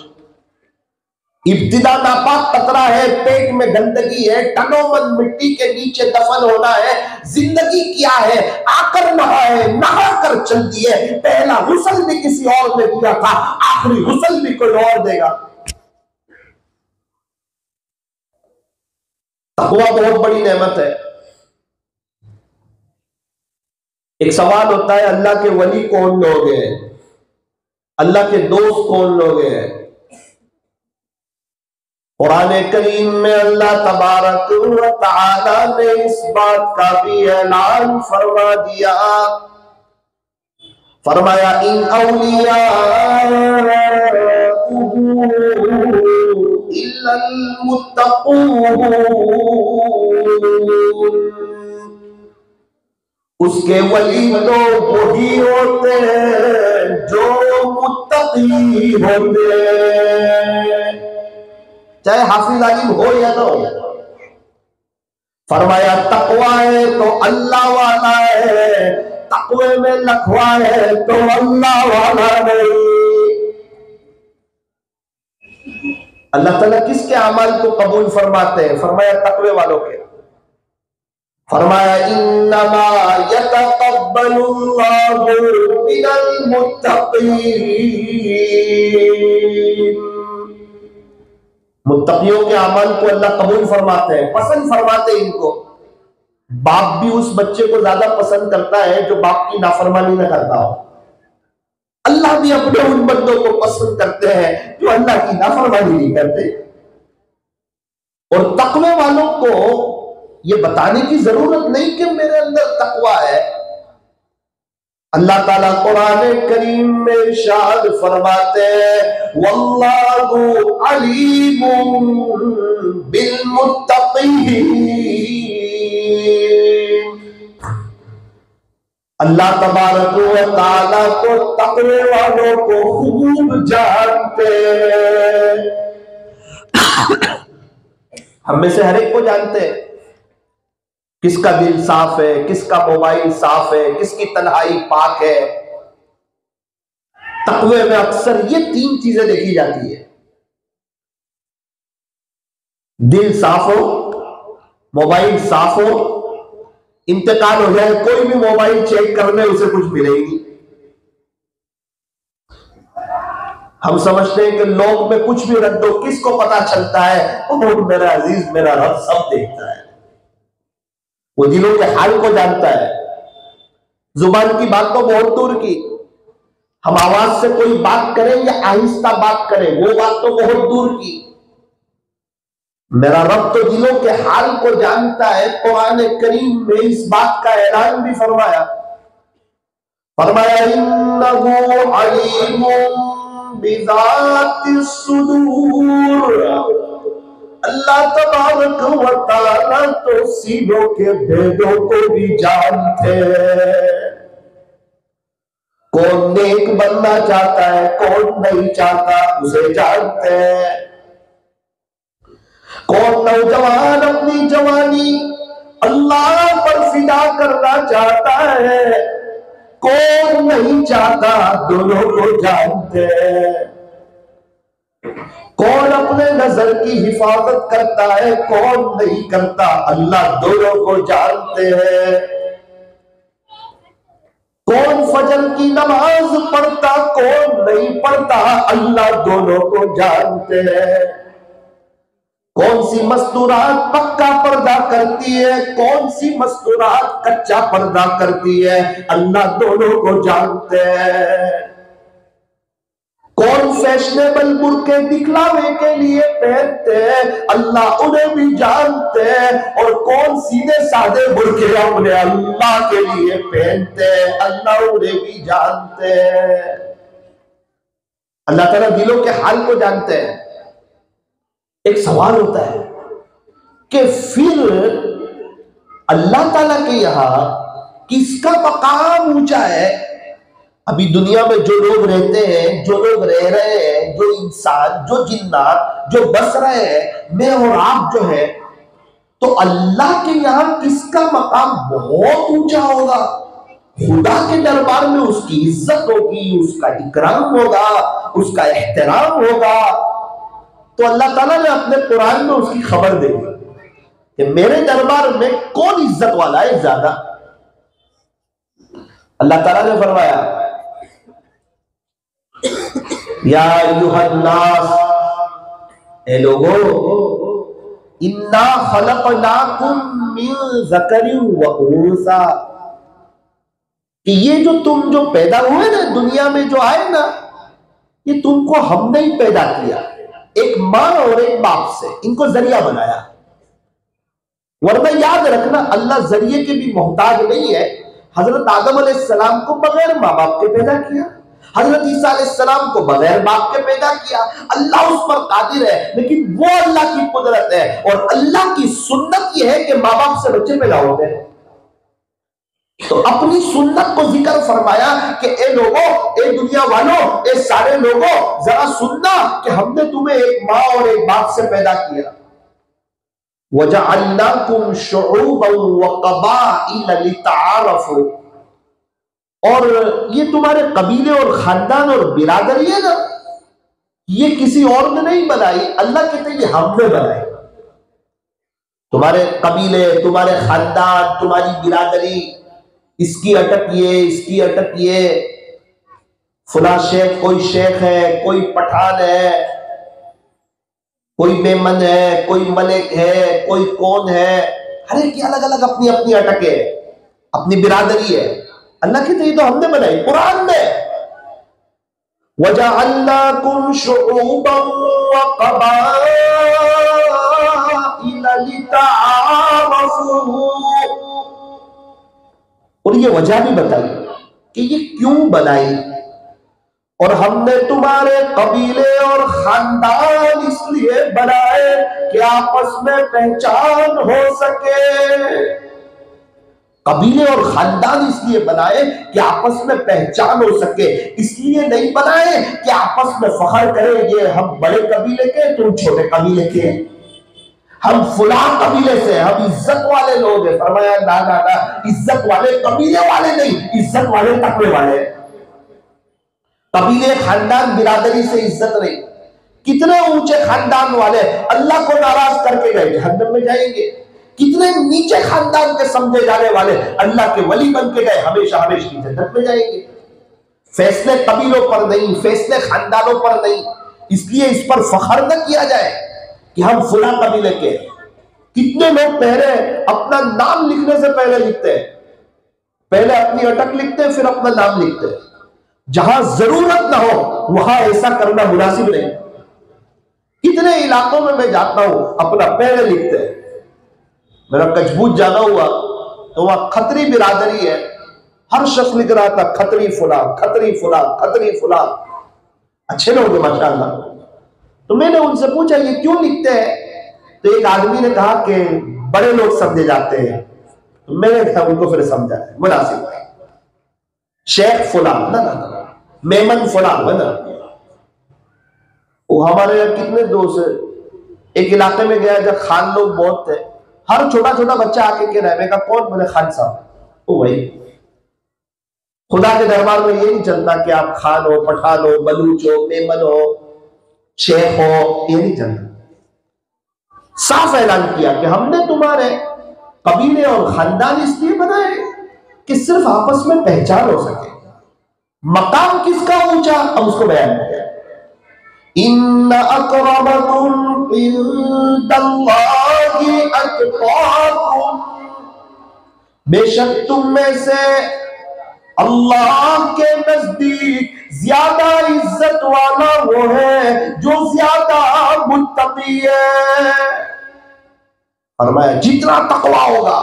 इब्तिदा नापाक कतरा है, पेट में गंदगी है, तनोमन मिट्टी के नीचे दफन होना है। जिंदगी क्या है, आकर नहा है, नहा कर चलती है। पहला गुस्ल भी किसी और ने दिया था, आखिरी गुस्ल भी कोई और देगा। तक़वा बहुत बड़ी नेमत है। एक सवाल होता है, अल्लाह के वली कौन लोग हैं, अल्लाह के दोस्त कौन लोग हैं? कुरान करीम में अल्लाह तबारक व तआला ने इस बात का भी ऐलान फरमा दिया, फरमाया इन औलिया इल्लल मुत्तक़ून, उसके वली तो वही होते हैं जो मुत्तकी होते हैं, चाहे हाफिज आलिम हो या ना हो। फरमाया तकवा है तो अल्लाह वाला है, तकवे में लखवा है तो अल्लाह वाला नहीं। अल्लाह ताला किसके अमल को कबूल फरमाते हैं? फरमाया तकवे वालों के। फरमाया इन्नमा यतक़ब्बलुल्लाहु मिनल मुत्तक़ीन, मुत्तकियों के अमल को अल्लाह कबूल फरमाते हैं, पसंद फरमाते हैं इनको। बाप भी उस बच्चे को ज्यादा पसंद करता है जो बाप की नाफरमानी न करता हो। अल्लाह भी अपने उन बंदों को पसंद करते हैं जो अल्लाह की नाफरमानी नहीं करते। और तकवे वालों को ये बताने की जरूरत नहीं कि मेरे अंदर तकवा है। अल्लाह ताला कुरान करीम में इरशाद फरमाते हैं वल्लाहु अलीमुम बिल मुत्तकीन। अल्लाह तबारक व तआला को तकवे वालों को खूब जानते हैं। हम में से हर एक को जानते हैं किसका दिल साफ है, किसका मोबाइल साफ है, किसकी तन्हाई पाक है। तकवे में अक्सर ये तीन चीजें देखी जाती है, दिल साफ हो, मोबाइल साफ हो, इंतकाल हो जाए कोई भी मोबाइल चेक कर ले उसे कुछ मिले ही नहीं। हम समझते हैं कि लोग में कुछ भी रख दो, किसको पता चलता है? वो मेरा अजीज मेरा रब सब देखता है, वो दिलों के हाल को जानता है। जुबान की बात तो बहुत दूर की, हम आवाज से कोई बात करें या आहिस्ता बात करें वो बात तो बहुत दूर की, मेरा रब तो दिलों के हाल को जानता है। कुरान करीम में इस बात का ऐलान भी फरमाया इन्नहु अलीमुम बिज़ातिस सुदूर। अल्लाह तबारक व तआला तो सीनों के भेदों को भी जानते हैं। कौन नेक बनना चाहता है, कौन नहीं चाहता, उसे जानते हैं। कौन नौजवान अपनी जवानी अल्लाह पर फिदा करना चाहता है, कौन नहीं चाहता, दोनों को जानते हैं। कौन अपने नजर की हिफाजत करता है, कौन नहीं करता, अल्लाह दोनों को जानते हैं। कौन फजर की नमाज पढ़ता, कौन नहीं पढ़ता, अल्लाह दोनों को जानते हैं। कौन सी मस्तूरात पक्का पर्दा करती है, कौन सी मस्तूरात कच्चा पर्दा करती है, अल्लाह दोनों को जानते हैं। कौन फैशनेबल बुर्के दिखलावे के लिए पहनते हैं, अल्लाह उन्हें भी जानते हैं। और कौन सीधे साधे बुर्के अपने अल्लाह के लिए पहनते हैं, अल्लाह उन्हें भी जानते हैं। अल्लाह ताला दिलों के हाल को जानते हैं। एक सवाल होता है कि फिर अल्लाह ताला के यहां किसका मकाम ऊंचा है? अभी दुनिया में जो लोग रहते हैं, जो लोग रह रहे हैं, जो इंसान, जो जिन्नात जो बस रहे हैं, मैं और आप जो है, तो अल्लाह के यहां किसका मकाम बहुत ऊंचा होगा। खुदा के दरबार में उसकी इज्जत होगी, उसका इकराम होगा, उसका एहतराम होगा। तो अल्लाह ताला ने अपने कुरान में उसकी खबर दी कि मेरे दरबार में कौन इज्जत वाला है ज्यादा। अल्लाह ताला ने फरमाया या अय्युहन्नास, ए लोगो, इन्ना खलक़नाकुम मिन ज़करिन व उन्सा, कि ये जो पैदा हुए ना दुनिया में, जो आए ना, ये तुमको हमने ही पैदा किया, एक मां और एक बाप से, इनको जरिया बनाया। वरना याद रखना अल्लाह जरिए के भी मोहताज नहीं है। हजरत आदम अलैहिस्सलाम को बगैर माँ बाप के पैदा किया, हजरत ईसा अलैहिस्सलाम को बगैर बाप के पैदा किया। अल्लाह उस पर कादिर है, लेकिन वो अल्लाह की कुदरत है। और अल्लाह की सुन्नत यह है कि माँ बाप से बच्चे पैदा होते हैं। तो अपनी सुन्नत को जिक्र फरमाया कि ए लोगों, ए दुनिया वालों, ए सारे लोगों, जरा सुनना कि हमने तुम्हें एक माँ और एक बाप से पैदा किया। वजअलनाकुम शुऊबन व क़बाइल लितआरफू, और ये तुम्हारे कबीले और खानदान और बिरादरी है ना, ये किसी और ने नहीं बनाई, अल्लाह कहते ये हमने बनाई। तुम्हारे कबीले, तुम्हारे खानदान, तुम्हारी बिरादरी, इसकी अटकिए, इसकी अटकिए, फुला शेख, कोई शेख है, कोई पठान है, कोई मेमन है, कोई मलिक है, कोई कौन है, हर एक की अलग अलग अपनी अपनी अटके, अपनी बिरादरी है। अल्लाह की तो ये तो हमने बनाई कुरान में। वजअलनाकुम शुऊबन व क़बाइल लितआरफू, और ये वजह भी बताई कि ये क्यों बनाई। और हमने तुम्हारे कबीले और खानदान इसलिए बनाए कि आपस में पहचान हो सके। कबीले और खानदान इसलिए बनाए कि आपस में पहचान हो सके, इसलिए नहीं बनाए कि आपस में फख्र करें, ये हम बड़े कबीले के, तुम छोटे कबीले के, हम फुला कबीले से, हम इज्जत वाले लोग हैं। फरमाया ना ना ना, इज्जत वाले कबीले वाले नहीं, इज्जत वाले तकवे वाले। कबीले खानदान बिरादरी से इज्जत नहीं। कितने ऊंचे खानदान वाले अल्लाह को नाराज करके गए, जहन्नम में जाएंगे। कितने नीचे खानदान के समझे जाने वाले अल्लाह के वली बन के गए, हमेशा हमेशा की जन्नत में जाएंगे। फैसले कबीलों पर नहीं, फैसले खानदानों पर नहीं, इसलिए इस पर फख्र न किया जाए कि हम फुला कबीले के। कितने लोग पहले अपना नाम लिखने से पहले लिखते हैं, पहले अपनी अटक लिखते हैं, फिर अपना नाम लिखते हैं। जहां जरूरत ना हो वहां ऐसा करना मुनासिब नहीं। कितने इलाकों में मैं जाता हूं, अपना पहले लिखते हैं। मेरा कचबूत जाना हुआ तो वहां खतरी बिरादरी है, हर शख्स लिख रहा था खतरी फुला, खतरी फुला, खतरी फुला। अच्छे लोग हैं माशाअल्लाह। तो मैंने उनसे पूछा ये क्यों लिखते हैं, तो एक आदमी ने कहा कि बड़े लोग समझे जाते हैं। तो मैंने उनको फिर समझा मुनासिब है, शेख फुला ना ना ना, मेमन फुला ना। वो हमारे यहाँ कितने दोस्त है, एक इलाके में गया जब खान लोग बहुत थे, हर छोटा छोटा बच्चा आके के रहने का, कौन बोले खान साहब। ओ भाई, खुदा के दरबार में ये नहीं चलता कि आप खान हो, पठान हो, बलूच हो, मेमन हो, शेख हो, ये नहीं चलता। साफ ऐलान किया कि हमने तुम्हारे कबीले और खानदान इसलिए बनाए कि सिर्फ आपस में पहचान हो सके। मकाम किसका ऊंचा, अब उसको बयान किया। इन्न अकरमकुम इंदल्लाहि अतकाकुम, बेशक तुम में से अल्लाह के नजदीक ज्यादा इज्जत वाला वो है जो ज्यादा मुत्तकी है। फरमाया जितना तकवा होगा,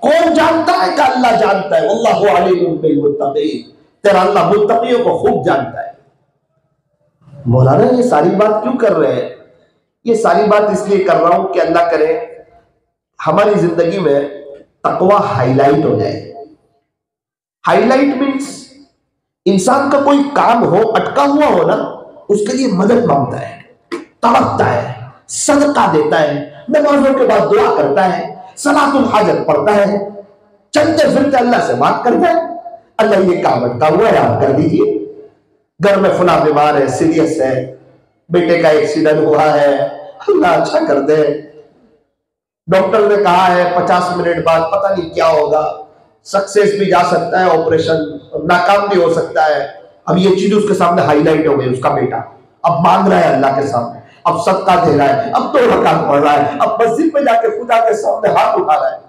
कौन जानता है कि अल्लाह जानता है। अल्लाहु अलीमुम बिल मुत्तकीन, तेरा अल्लाह मुत्तकियों को खूब जानता है। मौलाना ये सारी बात क्यों कर रहे हैं? ये सारी बात इसलिए कर रहा हूं कि अल्लाह करे हमारी जिंदगी में तकवा हाईलाइट हो जाए। हाईलाइट मीन्स इंसान का कोई काम हो, अटका हुआ हो ना, उसके लिए मदद मांगता है, तड़पता है, सदका देता है, नमाजों के बाद दुआ करता है, सलातुल हाजत पढ़ता है, चलते फिरते अल्लाह से बात करता है। अल्लाह ये काम अटका हुआ है, आप कर दीजिए। घर में फला बीमार है, सीरियस है, बेटे का एक्सीडेंट हुआ है, अल्लाह अच्छा कर दे। डॉक्टर ने कहा है 50 मिनट बाद पता नहीं क्या होगा, सक्सेस भी जा सकता है, ऑपरेशन नाकाम भी हो सकता है। अब ये चीज उसके सामने हाईलाइट हो गई। उसका बेटा अब मांग रहा है अल्लाह के सामने, अब सदका दे रहा है, अब 2 रकात पढ़ रहा है, अब मस्जिद में जाके खुदा के सामने हाथ उठा रहा है।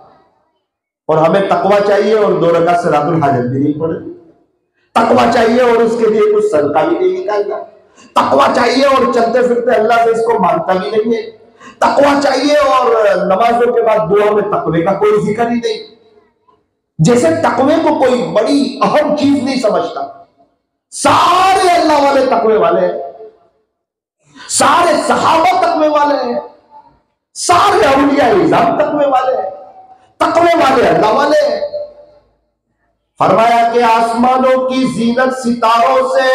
और हमें तकवा चाहिए और 2 रकात सलातुल हाजत भी नहीं पढ़े। तकवा चाहिए और उसके लिए कुछ सदका भी नहीं निकालना। तकवा चाहिए और चलते फिरते अल्लाह से इसको मांगता भी नहीं है। तकवा चाहिए और नमाजों के बाद दुआ में तकवे का कोई जिक्र ही नहीं, जैसे तकवे को कोई बड़ी अहम चीज नहीं समझता। सारे अल्लाह वाले तकवे वाले हैं, सारे सहाबा तकवे वाले हैं, सारे औलिया इज़ाम तकवे वाले हैं, तकवे वाले अल्लाह वाले हैं। फरमाया कि आसमानों की जीनत सितारों से,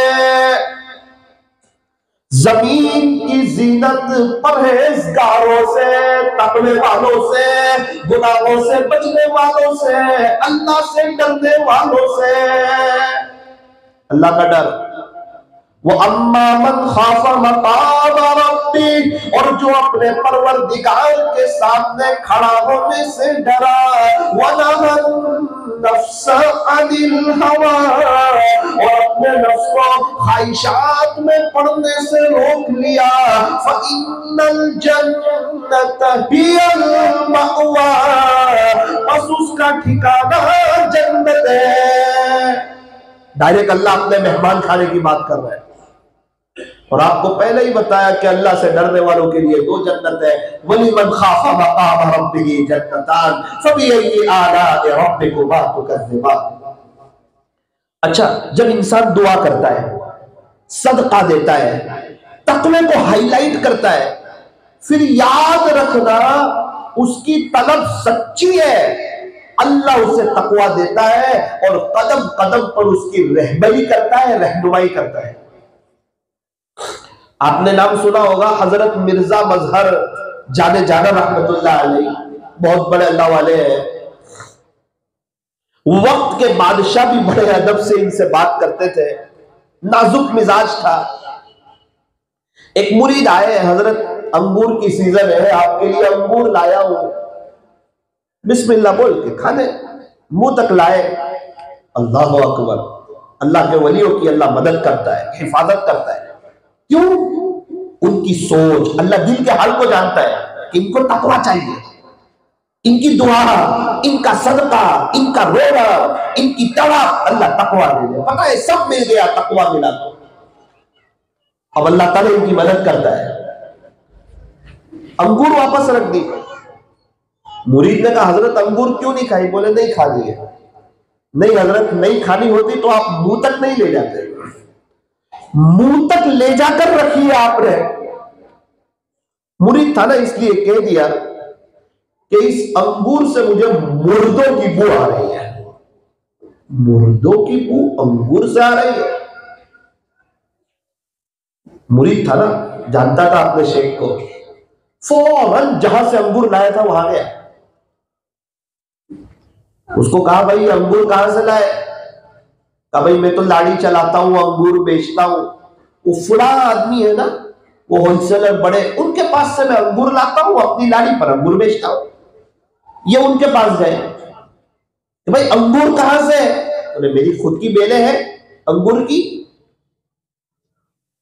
जमीन की जीनत परहेजगारों से, तकवे वालों से, गुनाहों से बचने वालों से, अल्लाह से डरने वालों से। अल्लाह का डर, वो अम्मा मन खाफा मकाम रब्बी, और जो अपने परवरदिगार के सामने खड़ा होने से डरा, वनहन नफ्स अनिल हवा, और अपने नफ्स को ख्वाहिशात में पड़ने से रोक लिया, फइन्नल जन्नत हियल मअवा, बस उसका ठिकाना जन्नत है। डायरेक्ट अल्लाह अपने मेहमान खाने की बात कर रहे हैं। और आपको पहले ही बताया कि अल्लाह से डरने वालों के लिए 2 जन्नत है, वलिमन खाफा मकाम रब्बिही जन्नतान फबिअय्यि आलाइ रब्बिकुमा तुकज़्ज़िबान। अच्छा, जब इंसान दुआ करता है, सदका देता है, तकवे को हाईलाइट करता है, फिर याद रखना उसकी तलब सच्ची है, अल्लाह उसे तकवा देता है और कदम कदम पर उसकी रहबरी करता है, रहनुमाई करता है। आपने नाम सुना होगा हजरत मिर्जा मजहर जाने जाना रहमतुल्लाह अलैह, बहुत बड़े अल्लाह वाले हैं। वक्त के बादशाह भी बड़े अदब से इनसे बात करते थे, नाजुक मिजाज था। एक मुरीद आए, हजरत अंगूर की सीजन है, आपके लिए अंगूर लाया हूं, बिस्मिल्लाह बोल के खाने, मुंह तक लाए। अल्लाह अकबर, अल्लाह के वलियों की अल्लाह मदद करता है, हिफाजत करता है। क्यों? उनकी सोच, अल्लाह दिल के हाल को जानता है कि इनको तकवा चाहिए, इनकी दुआ, इनका सदका, इनका रोना, इनकी तड़प, अल्लाह तकवा दे दे। पता है सब मिल गया, तकवा मिला तो अब अल्लाह ताला इनकी मदद करता है। अंगूर वापस रख दी। मुरीद ने कहा हजरत अंगूर क्यों नहीं खाई? बोले नहीं खानी है। नहीं हजरत, नहीं खानी होती तो आप मुंह तक नहीं ले जाते, मुंह तक ले जाकर रखी है आपने। मुरीद था ना, इसलिए कह दिया कि इस अंगूर से मुझे मुर्दों की बू आ रही है। मुर्दों की बू अंगूर से आ रही है। मुरीद था ना, जानता था अपने शेख को, फौरन जहां से अंगूर लाया था वहां गया। उसको कहा भाई अंगूर कहां से लाए? कहा भाई मैं तो लाड़ी चलाता हूं, अंगूर बेचता हूं। वो फुला आदमी है ना, वो होलसेलर बड़े, उनके पास से मैं अंगूर लाता हूं, अपनी लाड़ी पर अंगूर बेचता हूं। ये उनके पास गए, भाई अंगूर कहां से? बोले मेरी खुद की बेले है अंगूर की,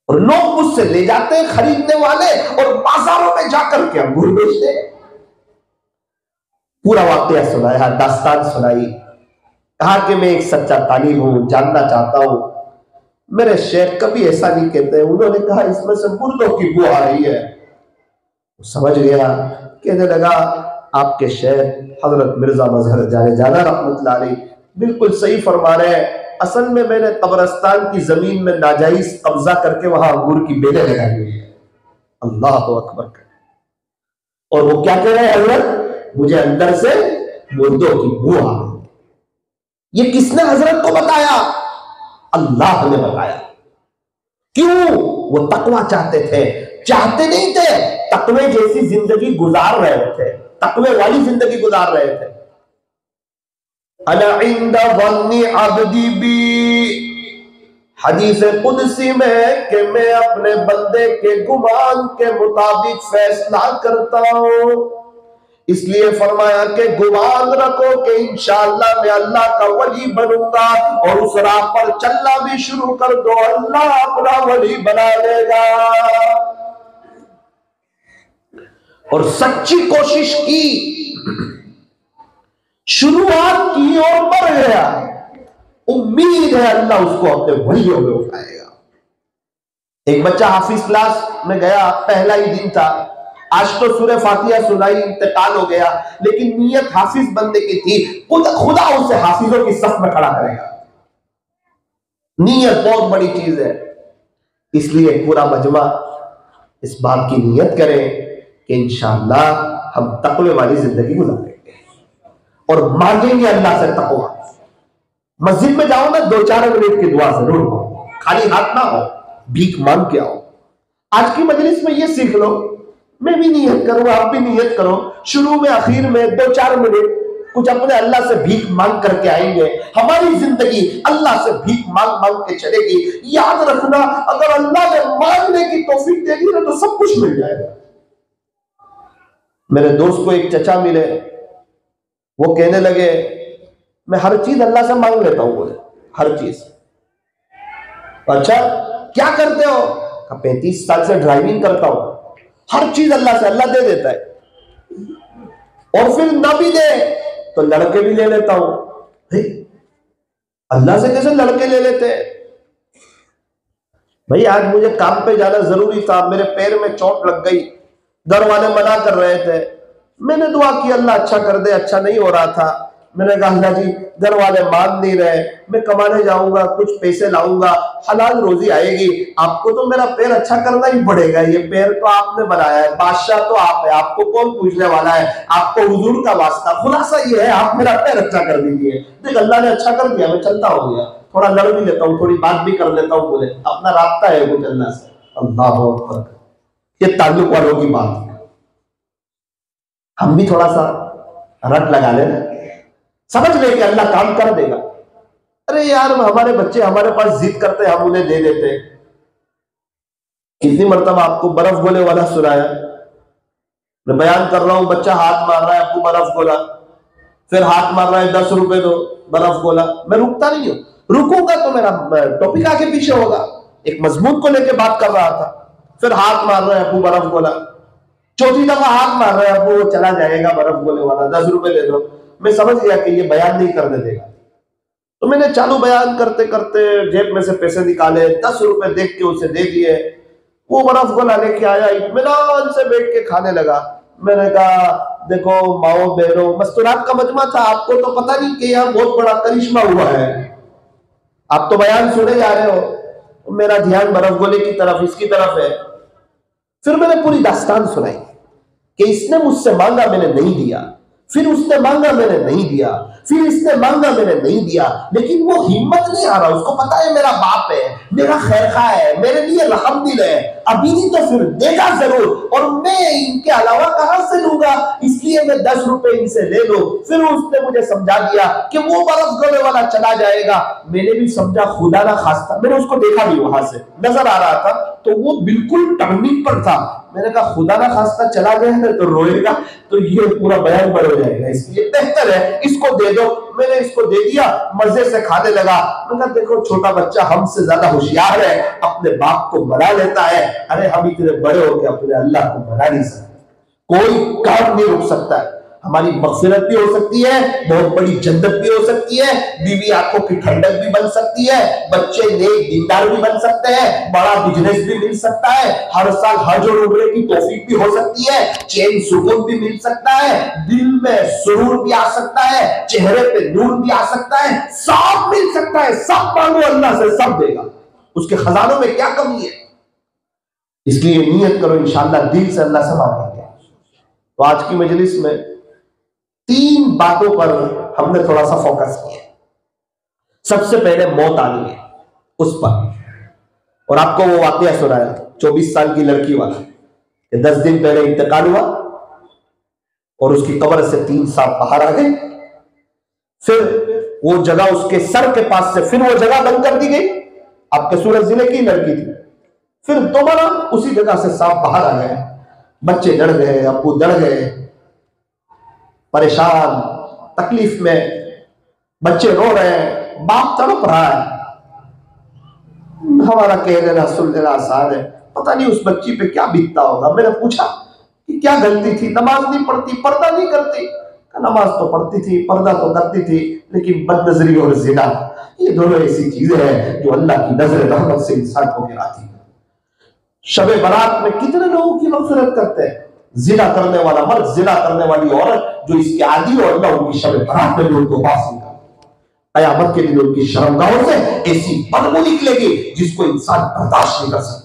और लोग मुझसे ले जाते हैं खरीदने वाले, और बाजारों में जाकर के अंगूर बेचते हैं। पूरा वाकया सुनाया, दास्तान सुनाई। कहा कि मैं एक सच्चा तालिब हूं, जानना चाहता हूं। मेरे शेख कभी ऐसा नहीं कहते। उन्होंने कहा इसमें से मुर्दों की बू आ रही है। समझ गया, कहने लगा आपके शेख हजरत मिर्जा मजहर जाने जाना रहमतुल्लाह अलैह बिल्कुल सही फरमा रहे हैं। असल में मैंने कब्रिस्तान की जमीन में नाजायज कब्जा करके वहां अंगूर की बेलें लगाई हुई है। अल्लाह अकबर। और वो क्या कह रहे हैं हजरत? मुझे अंदर से मुर्दों की बू आ रही। ये किसने हजरत को बताया? अल्लाह ने बताया। क्यों? वो तकवा चाहते थे, चाहते नहीं थे, तकवे जैसी जिंदगी गुजार रहे थे, तकवे वाली जिंदगी गुजार रहे थे। अना इंदा वन्नी अब्दी बी, हदीस कुदसी में कि मैं अपने बंदे के गुमान के मुताबिक फैसला करता हूं। इसलिए फरमाया कि गुमान रखो कि इंशाअल्लाह मैं अल्लाह का वली बनूंगा, और उस राह पर चलना भी शुरू कर दो, अल्लाह अपना वली बना देगा। और सच्ची कोशिश की, शुरुआत की और बढ़ गया। उम्मीद है अल्लाह उसको अपने वलियों में उठाएगा। एक बच्चा हाफिज क्लास में गया, पहला ही दिन था। आज तो सूरह फातिहा सुनाई, इंतकाल हो गया, लेकिन नीयत हाफिज बनने की थी। खुदा उसे हाफिजों की सफ में खड़ा करेगा। नीयत बहुत बड़ी चीज है। इसलिए पूरा मजमा इस बात की नीयत करें कि इंशाअल्लाह हम तकवे वाली जिंदगी गुजारेंगे और मांगेंगे अल्लाह से तकवा। मस्जिद में जाओ ना, 2-4 मिनट की दुआ जरूर हो, खाली हाथ ना हो, भीख मांग के आओ। आज की मजलिस में ये सीख लो, मैं भी नियत करूं, आप भी नियत करो, शुरू में आखिर में 2-4 मिनट कुछ अपने अल्लाह से भीख मांग करके आएंगे। हमारी जिंदगी अल्लाह से भीख मांग मांग के चलेगी। याद रखना, अगर अल्लाह ने मांगने की तौफीक देगी ना तो सब कुछ मिल जाएगा। मेरे दोस्त को एक चचा मिले, वो कहने लगे मैं हर चीज अल्लाह से मांग लेता हूं। बोले हर चीज? अच्छा क्या करते हो? 35 साल से ड्राइविंग करता हूं, हर चीज अल्लाह से, अल्लाह दे देता है। और फिर ना भी दे तो लड़के भी ले लेता हूं। अल्लाह से कैसे लड़के ले लेते हैं? भाई आज मुझे काम पे जाना जरूरी था, मेरे पैर में चोट लग गई, घर वाले मना कर रहे थे, मैंने दुआ की अल्लाह अच्छा कर दे, अच्छा नहीं हो रहा था। मैंने कहा अल्लाह जी घर वाले मान नहीं रहे, मैं कमाने जाऊंगा, कुछ पैसे लाऊंगा, हलाल रोजी आएगी, आपको तो मेरा पैर अच्छा करना ही पड़ेगा, ये पैर तो आपने बनाया है, बादशाह तो आप है, आपको कौन पूछने वाला है, आपको हुजूर का वास्ता, खुलासा ये है आप मेरा पैर अच्छा कर दीजिए। देख अल्लाह ने अच्छा कर दिया, मैं चलता हो गया, थोड़ा लड़ भी लेता हूँ, थोड़ी बात भी कर लेता हूँ, बोले अपना रास्ता है कुछ अल्लाह से। अल्लाह अकबर, ये ताल्लुक वालों की बात है। हम भी थोड़ा सा रट लगा लेना, समझ ले कि अल्लाह काम कर देगा। अरे यार हमारे बच्चे हमारे पास जिद करते, हम उन्हें दे देते। कितनी मरतबा आपको बर्फ गोले वाला सुनाया, मैं बयान कर रहा हूं, बच्चा हाथ मार रहा है, आपको बर्फ गोला, फिर हाथ मार रहा है 10 रुपए दो, बर्फ गोला। मैं रुकता नहीं हूं, रुकूंगा तो मेरा टॉपिक आगे पीछे होगा। एक मजमून को लेकर बात कर रहा था, फिर हाथ मार रहा है अबू बर्फ गोला, चौथी दफा हाथ मार रहा है अबू, वो चला जाएगा बर्फ गोले वाला, 10 रुपए दे दो। मैं समझ गया कि ये बयान नहीं करने देगा, तो मैंने चालू बयान करते करते जेब में से पैसे निकाले, 10 रुपए देख के उसे दे दिए। वो बर्फ गोला लेके आया, इत्मीनान से बैठ के खाने लगा। मैंने कहा देखो माओ बहनों, मस्तूरात का मजमा था, आपको तो पता नहीं कि यहाँ बहुत बड़ा करिश्मा हुआ है, आप तो बयान सुने जा रहे हो, मेरा ध्यान बर्फ गोले की तरफ, इसकी तरफ है। फिर मैंने पूरी दास्तान सुनाई कि इसने मुझसे मांगा मैंने नहीं दिया, फिर उसने मांगा मैंने नहीं दिया, फिर इसने मांगा मैंने नहीं दिया, लेकिन वो हिम्मत नहीं आ रहा, उसको पता है मेरा बाप है, मेरा खैरखा है, मेरे लिए रहम दिल है, अभी नहीं तो फिर देगा जरूर, और मैं इनके अलावा कहां से लूंगा, इसलिए मैं 10 रुपए इनसे ले लो। फिर उसने मुझे समझा दिया कि वो बर्फ गोले वाला चला जाएगा। मैंने भी समझा खुदा ना खास्ता, मैंने उसको देखा भी, वहां से नजर आ रहा था, तो वो बिल्कुल टर्निंग पर था। मैंने कहा खुदा ना खास्ता चला गया तो रोएगा, तो ये पूरा बयान बढ़ हो जाएगा, इसलिए बेहतर है इसको दे दो। मैंने इसको दे दिया, मजे से खाने लगा। मैंने कहा देखो छोटा बच्चा हमसे ज्यादा होशियार है, अपने बाप को मना लेता है, अरे हम इतने बड़े हो के अपने अल्लाह को मना नहीं सकते। कोई काम नहीं रुक सकता है, हमारी मगफिरत भी हो सकती है, बहुत बड़ी जन्नत भी हो सकती है, बीवी आंखों की ठंडक भी बन सकती है, बच्चे नेक दीनदार भी बन सकते हैं, बड़ा बिजनेस भी मिल सकता है, हर साल हज और उम्रे की तौफीक भी हो सकती है, चैन सुकून भी मिल सकता है, दिल में सुरूर भी आ सकता है, चेहरे पे नूर भी आ सकता है, सब मिल सकता है। सब मांगो अल्लाह से, सब देगा, उसके खजानों में क्या कमी है। इसलिए नियत करो इंशाअल्लाह दिल से अल्लाह से मांगेंगे। तो आज की मजलिस में 3 बातों पर हमने थोड़ा सा फोकस किया। सबसे पहले मौत आनी है उस पर, और आपको वो वाकया सुनाया 24 साल की लड़की वाला, 10 दिन पहले इंतकाल हुआ और उसकी कब्र से 3 सांप बाहर आ गए। फिर वो जगह उसके सर के पास से फिर वो जगह बंद कर दी गई, आपके सूरत जिले की लड़की थी। फिर दोबारा उसी जगह से सांप बाहर आ गए, बच्चे डर गए, अब्बू डर गए, परेशान तकलीफ में, बच्चे रो रहे हैं, बाप तड़प रहा है। हमारा कह देना सुन लेना आसान है, पता नहीं उस बच्ची पे क्या बीतता होगा। मैंने पूछा कि क्या गलती थी, नमाज नहीं पढ़ती, पर्दा नहीं करती? नमाज तो पढ़ती थी, पर्दा तो करती थी, लेकिन बदनजरी और जिना ये दोनों ऐसी चीजें हैं जो अल्लाह की नजर रहमत से इंसान को गिराती है। शबे बारात में कितने लोगों की मग़फ़िरत करते हैं, जिना करने वाला मर्द, जिना करने वाली औरत जो इसके आदि, और अल्लाह उनकी शबे बारात में भी उनको पास निकाले। कयामत के दिन उनकी शर्मगाहों से ऐसी बदबू निकलेगी जिसको इंसान बर्दाश्त नहीं कर सकता।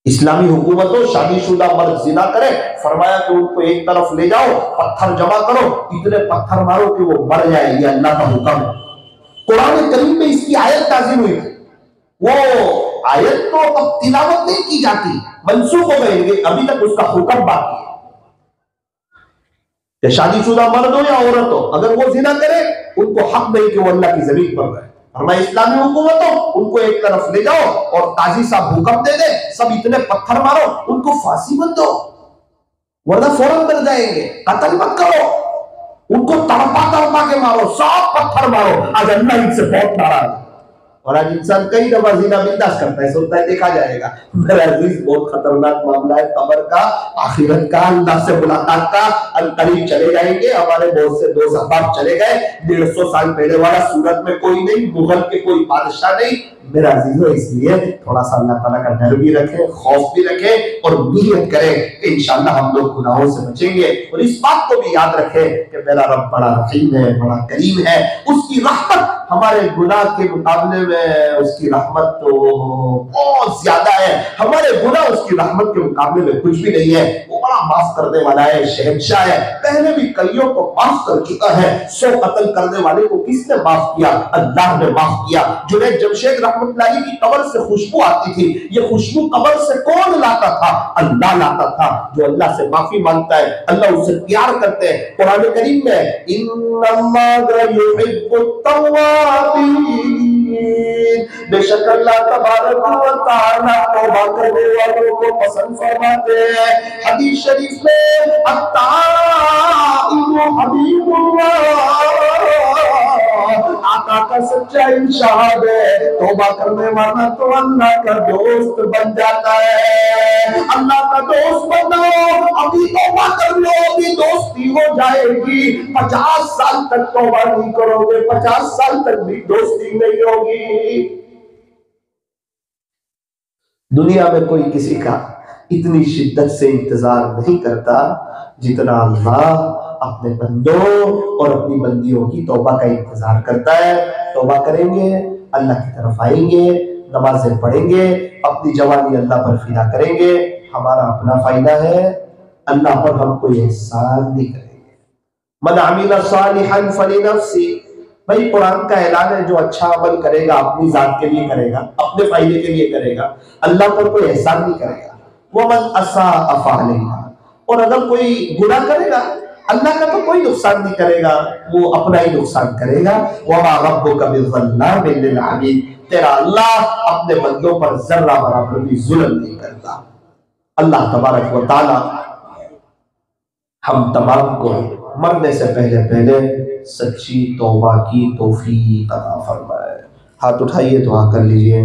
इस्लामी हुकूमतों शादीशुदा मर्द जिना करे, फरमाया कि उनको एक तरफ ले जाओ, पत्थर जमा करो, इतने पत्थर मारो कि वो मर जाए, ये अल्लाह का हुक्म है। कुरान करीम में इसकी आयत नाज़िल हुई थी, वो आयत तो अब तिलावत नहीं की जाती, मंसूख हो गई, अभी तक उसका हुक्म बाकी है। शादीशुदा मर्द हो या औरत हो, अगर वो जिना करे उनको हक नहीं कि वो अल्लाह की जमीन पर रहे। हमारी इस्लामी हुकूमत हो, उनको एक तरफ ले जाओ और काजी साहब हुक्म दे दे, सब इतने पत्थर मारो, उनको फांसी मत दो वरना फौरन मर जाएंगे, कत्ल मत करो, उनको तड़पा तड़पा के मारो, सब पत्थर मारो। आज अल्लाह इनसे बहुत नाराज है। और आज इंसान कई दफा ज़िना बिंदास करता है, सोचता है देखा जाएगा। मेरा अजीज, बहुत खतरनाक मामला है कब्र का, आखिरत का, अल्लाह से मुलाकात का। अनकरीब चले जाएंगे। हमारे बहुत से दोस्त अहबाब चले गए, 150 साल पहले वाला सूरत में कोई नहीं, मुगल के कोई बादशाह नहीं। मेरा अजीजों, इसलिए थोड़ा सा अल्लाह ताला का डर भी रखें, खौफ भी रखें और नियत करें कि इंशाअल्लाह हम लोग गुनाहों से बचेंगे। और इस बात को भी याद रखें कि मेरा रब बड़ा रहीम है, बड़ा करीम है। उसकी रहमत हमारे गुनाह के मुकाबले में, उसकी रहमत तो बहुत ज्यादा है। हमारे गुनाह उसकी रहमत के मुकाबले में कुछ भी नहीं है। वो बड़ा माफ करने वाला है, शहंशाह है। पहले भी कईयों को माफ कर चुका है। 100 कत्ल करने वाले को किसने माफ किया? अल्लाह ने माफ किया। जुनैद जमशेद रहमतुल्लाह की कब्र से खुशबू आती थी। ये खुशबू कब्र से कौन लाता था? अल्लाह लाता था। जो अल्लाह से माफी मांगता है, अल्लाह उससे प्यार करते हैं। कुरान करीम में इन्नल्लाह युहिब्बुत तव्वाबीन, बेशक अल्लाह तबारक व तआला तौबा करने वालों को पसंद फरमाते हैं। हदीस शरीफ में अत्ताइबु हबीबुल्लाह, आका का सच्चा इंशाद है। तौबा करने वाला तो अल्लाह का दोस्त बन जाता है। अल्लाह का दोस्त बनो, अभी तौबा कर लो, अभी दोस्ती हो जाएगी। 50 साल तक तौबा नहीं करोगे, 50 साल तक भी दोस्ती नहीं होगी। दुनिया में कोई किसी का इतनी शिद्दत से इंतजार नहीं करता जितना अल्लाह अपने बंदों और अपनी बंदियों की तौबा का इंतजार करता है। तौबा करेंगे, अल्लाह की तरफ आएंगे, नमाजें पढ़ेंगे, अपनी जवानी अल्लाह पर फिदा करेंगे। हमारा अपना फायदा है, अल्लाह पर हम कोई एहसान नहीं करेंगे। मन अमिला सालिहन फलिनफ्सी, भाई कुरान का ऐलान है, जो अच्छा अमल करेगा अपनी जात के लिए करेगा, अपने फायदे के लिए करेगा, अल्लाह पर कोई एहसान नहीं करेगा। वो मन असा अफालेगा, और अगर कोई गुनाह करेगा अल्लाह का तो कोई नुकसान नहीं करेगा, वो अपना ही नुकसान करेगा। वमा रब्बुका बिज़ल्लामिल लिल अबीद, तेरा अल्लाह अपने बंदों पर जर्रा बराबर भी जुल्म नहीं करता। अल्लाह तबारक व तआला हम तमाम को मरने से पहले पहले सच्ची तौबा की तौफीक अता फरमाए। हाथ उठाइए, दुआ कर लीजिए।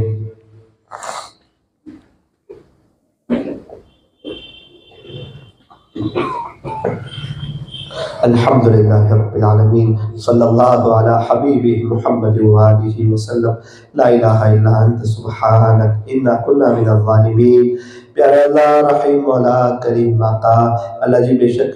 अल्हम्दुलिल्लाह रब्बिल आलमीन, सल्लल्लाहु अला हबीबी मुहम्मद व आलिहि वसल्लम, ला इलाहा इल्ला अंत सुब्हानक इन्ना कुन्ना मिनज़ ज़ालिमीन। प्यारे अल्लाह रहीम वाला करीम आका, अल्लाह जी बेशक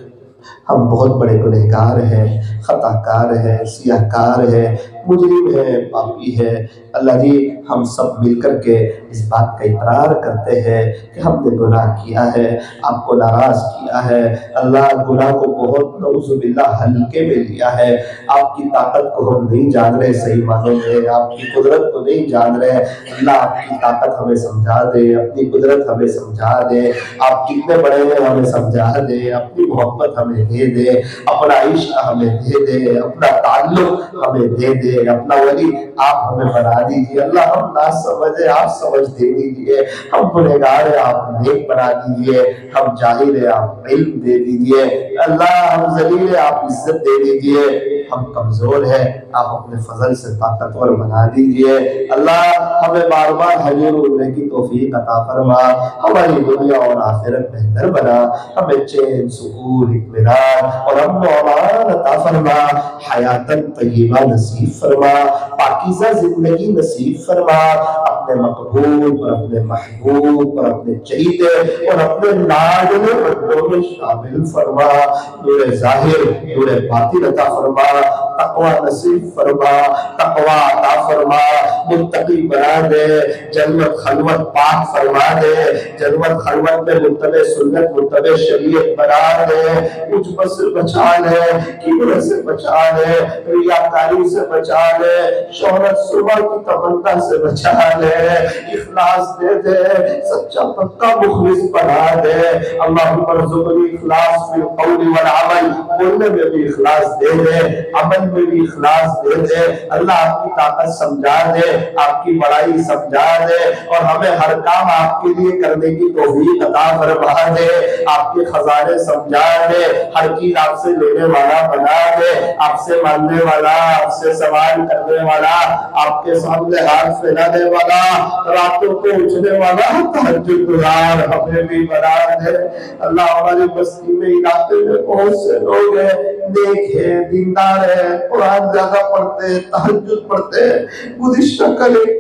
हम बहुत बड़े गुनहगार हैं, खताकार हैं, सियाकार हैं, मुजरिम है, पापी है। अल्लाह जी हम सब मिलकर के इस बात का इकरार करते हैं कि हमने गुनाह किया है, आपको नाराज किया है। अल्लाह गुनाह को बहुत नऊज़ुबिल्लाह हल्के में लिया है। आपकी ताकत को हम नहीं जान रहे सही मानों में, आपकी कुदरत को नहीं जान रहे। अल्लाह आपकी ताकत हमें समझा दे, अपनी कुदरत हमें समझा दे, आप कितने बड़े हैं हमें समझा दे, अपनी मोहब्बत हमें दे दे, अपना इश्क हमें दे दे, अपना ताल्लुक हमें दे दे, अपना वली आप हमें बना दीजिए। अल्लाह हम ना समझे, आप समझ दे दीजिए। हम गुनहगार है, आप नेक बना दीजिए। हम जाहिल है, आप इल्म दे दीजिए। अल्लाह हम ज़लील है, आप इज्जत दे दीजिए। हम कमजोर है, आप अपने फजल से ताकतवर बना दीजिए। अल्लाह हमें बार बार हजूर होने की तौफीक अता फरमा, हमारी दुनिया और आखिरत बेहतर बना, हमें चैन सुकून इत्मीनान और अमन और अमान अता फरमा, हयातन तय्यबा नसीब फरमा, पाकीज़ा जिंदगी नसीब फरमा। अपने मकबूल और अपने महबूब और अपने चहीते और अपने लाडले बंदों में शामिल फरमा। नूर ज़ाहिर नूर बातिन अता फरमा, तक़वा नसीब फरमा, तक़वा अता फरमा, मुत्तकी बना दे, जन्नत खलवत पाक फरमा दे, जन्नत खलवत में मुत्तबे सुन्नत मुत्तबे शरीयत बना दे। मुझ बस बचा ले, किब्र से बचा ले, रियाकारी से बचा ले, शोहरत सुबह की तमन्ना से बचा ले, इखलास दे दे, सच्चा पक्का मुखलिस बना दे। अल्लाहुम्मा रज़ुक़नी इखलास फिल क़ौली वल अमल, बोलने में भी इखलास दे दे, अमल में भी इखलास दे दे। अल्लाह आपकी ताकत समझा दे, आपकी बड़ाई समझा दे और हमें हर काम आपके लिए करने की तौफीक अता फरमा दे। आपके खजाने समझा दे, हर चीज आपसे लेने वाला बना दे, आपसे मांगने वाला, आपसे सवाल करने वाला, आपके सामने हाथ फैलाने वाला, रातों को उठने वाला तहज्जुदगार हमें भी बना दे। अल्लाह हमारी बस्ती में, इलाके में बहुत से लोग हैं, नेक है, दीनदार है, कुरान ज्यादा पढ़ते, तहज्जुद पढ़ते। गुज़िश्ता कल एक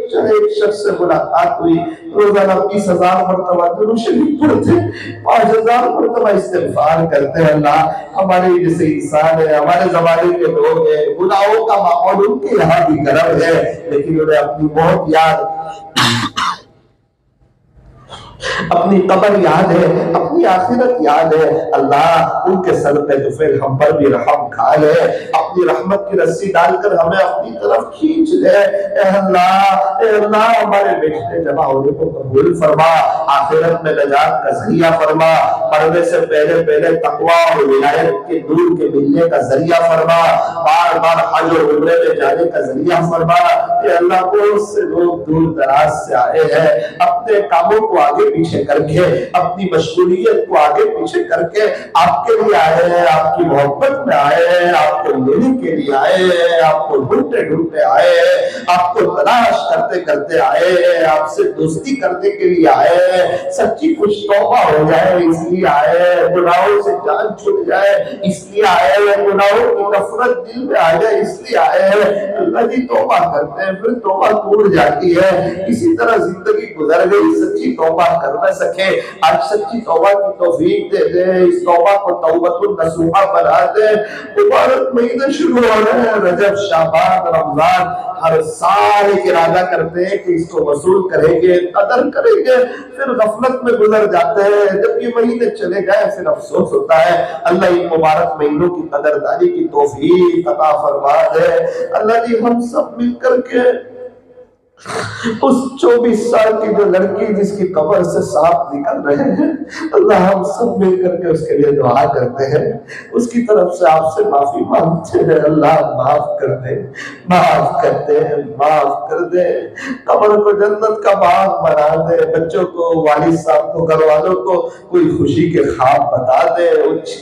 शख्स से मुलाकात हुई, रोजाना 20,000 मरतबा दुरूद शरीफ पढ़ते, 5,000 मरतबा इस्तिग़फ़ार करते। अल्लाह हमारे जैसे इंसान है, हमारे जमाने के लोग हैं, गुनाहों का माहौल उनके यहाँ भी गर्म है, लेकिन उन्हें अपनी मौत याद, अपनी कब्र याद है, अपनी आखिरत याद है। अल्लाह उनके सर पे तो फिर हम पर भी रहम खा ले, अपनी रहमत की रस्सी डालकर हमें अपनी तरफ खींच ले। अल्लाह हमारे बैठने जमा होने को कबूल फरमा, आखिरत में नजात का जरिया फरमा, मरने से पहले पहले तकवा और विलायत के नूर के मिलने का जरिया फरमा, बार बार हज और उम्रे में जाने का जरिया फरमा। अल्लाह बहुत से लोग दूर दराज से आए हैं, अपने कामों को आगे पीछे करके, अपनी मशगूलियत को आगे पीछे करके आपके लिए आए हैं, आपकी मोहब्बत में आए हैं, आपको लेने के लिए आए हैं, आपको ढूंढते ढूंढते आए हैं, आपको तलाश करते करते आए हैं, आपसे दोस्ती करने के लिए आए हैं, सच्ची कुछ तौबा हो जाए इसलिए आए हैं, गुनाहों से जान छूट जाए इसलिए आए हैं, गुनाहों की नफरत दिल में आ जाए इसलिए आए हैं। अल्लाह जी तौबा करते हैं, फिर तौबा टूट जाती है, इसी तरह जिंदगी गुजर गई, सच्ची तौबा कर न सके। आज सच्ची तौबा की तौफीक दे दे, इस तौबा को तौबतुन नसूहा बना दे। मुबारक महीने शुरू हो रहे हैं, रजब, शाबान, रमजान, हर साल एक इरादा करते हैं कि इसको वसूल करेंगे, कदर करेंगे, फिर गफलत में गुजर जाते हैं। जब ये महीने चले जाए फिर अफसोस होता है। अल्लाह इन मुबारक महीनों की कदरदारी की तौफीक अता फरमा दे। अल्लाह जी हम सब मिलकर के उस 24 साल की जो लड़की जिसकी कब्र से सांप निकल रहे हैं, अल्लाह हम सब मिल करके उसके लिए दुआ करते हैं, उसकी तरफ से आपसे माफी मांगते हैं। अल्लाह माफ कर दे, माफ कर दे, माफ कर दे, कब्र को जन्नत का बाग बना दे, बच्चों को, वालिद साहब को, घर वालों को कोई खुशी के ख्वाब बता दे,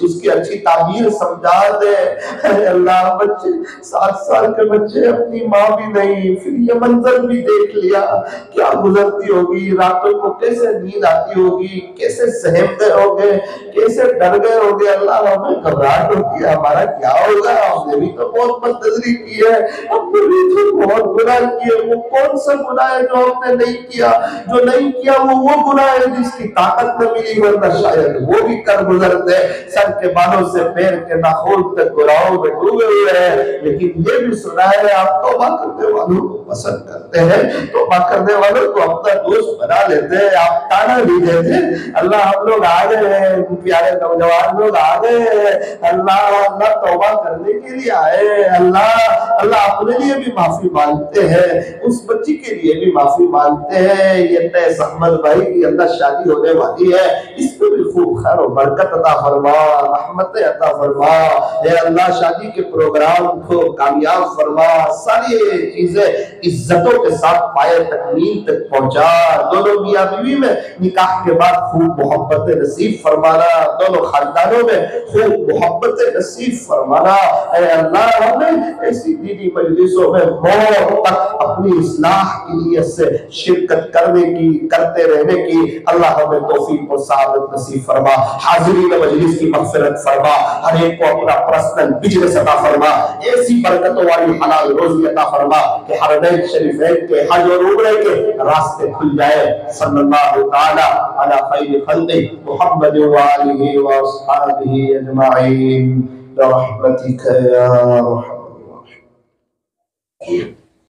उसकी अच्छी ताबीर समझा दे। अल्लाह बच्चे 7 साल के बच्चे, अपनी माँ भी नहीं, फिर ये मंजर भी देख लिया, क्या गुजरती होगी, रातों को कैसे नींद आती होगी, कैसे सहम गए होंगे, कैसे डर गए होंगे। अल्लाह हमें घबराहट होती है, हमारा क्या होगा, हमने भी तो बहुत बदतमीजी की है, हमने भी तो बहुत गुनाह किए। वो कौन सा गुनाह है जो हमने नहीं किया? जो नहीं किया वो गुनाह है जिसकी ताकत न मिली, वरना शायद वो भी कर गुजरते। सर के बालों से पैर के नाखून तक गुनाहों में डूबे हुए हैं, लेकिन ये भी सुना है आप तौबा करने वालों को पसंद करते हैं, तौबा करने वालों को अपना दोस्त बना लेते हैं, आप ताना भी देते हैं। अल्लाह हम लोग आ गए हैं, प्यारे नौजवान लोग आ गए हैं, अल्लाह अल्लाह तौबा करने के लिए आए हैं। अल्लाह अल्लाह अपने लिए भी माफी मांगते हैं, उस बच्ची के लिए भी माफी मांगते हैं। ये तैस अहमद भाई की अल्लाह शादी होने वाली है, इसमें भी खूब खैर और बरकत अता फरमा, रहमत अता फरमा। हे अल्लाह शादी के प्रोग्राम को कामयाब फरमा, सारी चीजें इज्जतों के साथ पाए तकमील तक पहुंचा। दोनों मियां बीवी में निकाह के बाद खूब मोहब्बत नसीब फरमाना, दोनों खानदानों में खूब मोहब्बत नसीब फरमाना। ऐ अल्लाह हमें ऐसी दीनी मजलिसों में मौत तक अपनी इस्लाह की नीयत से शिरकत करने की, करते रहने की अल्लाह हमें तौफीक और सआदत नसीब फरमा। हाजिरीन मजलिस की मग़फ़िरत फरमा, हर एक को अपना पर्सनल बिजनेस अता फरमा, ऐसी बरकतों वाली हलाल रोजी अता फरमा कि हरमैन शरीफैन के हज और उम्रे के रास्ते खुल जाए। सल्लल्लाहु तआला अला खैरि खल्क़ि मुहम्मद व आलिहि व अस्हाबिहि अजमईन, बिरहमतिक या अरहमर राहिमीन।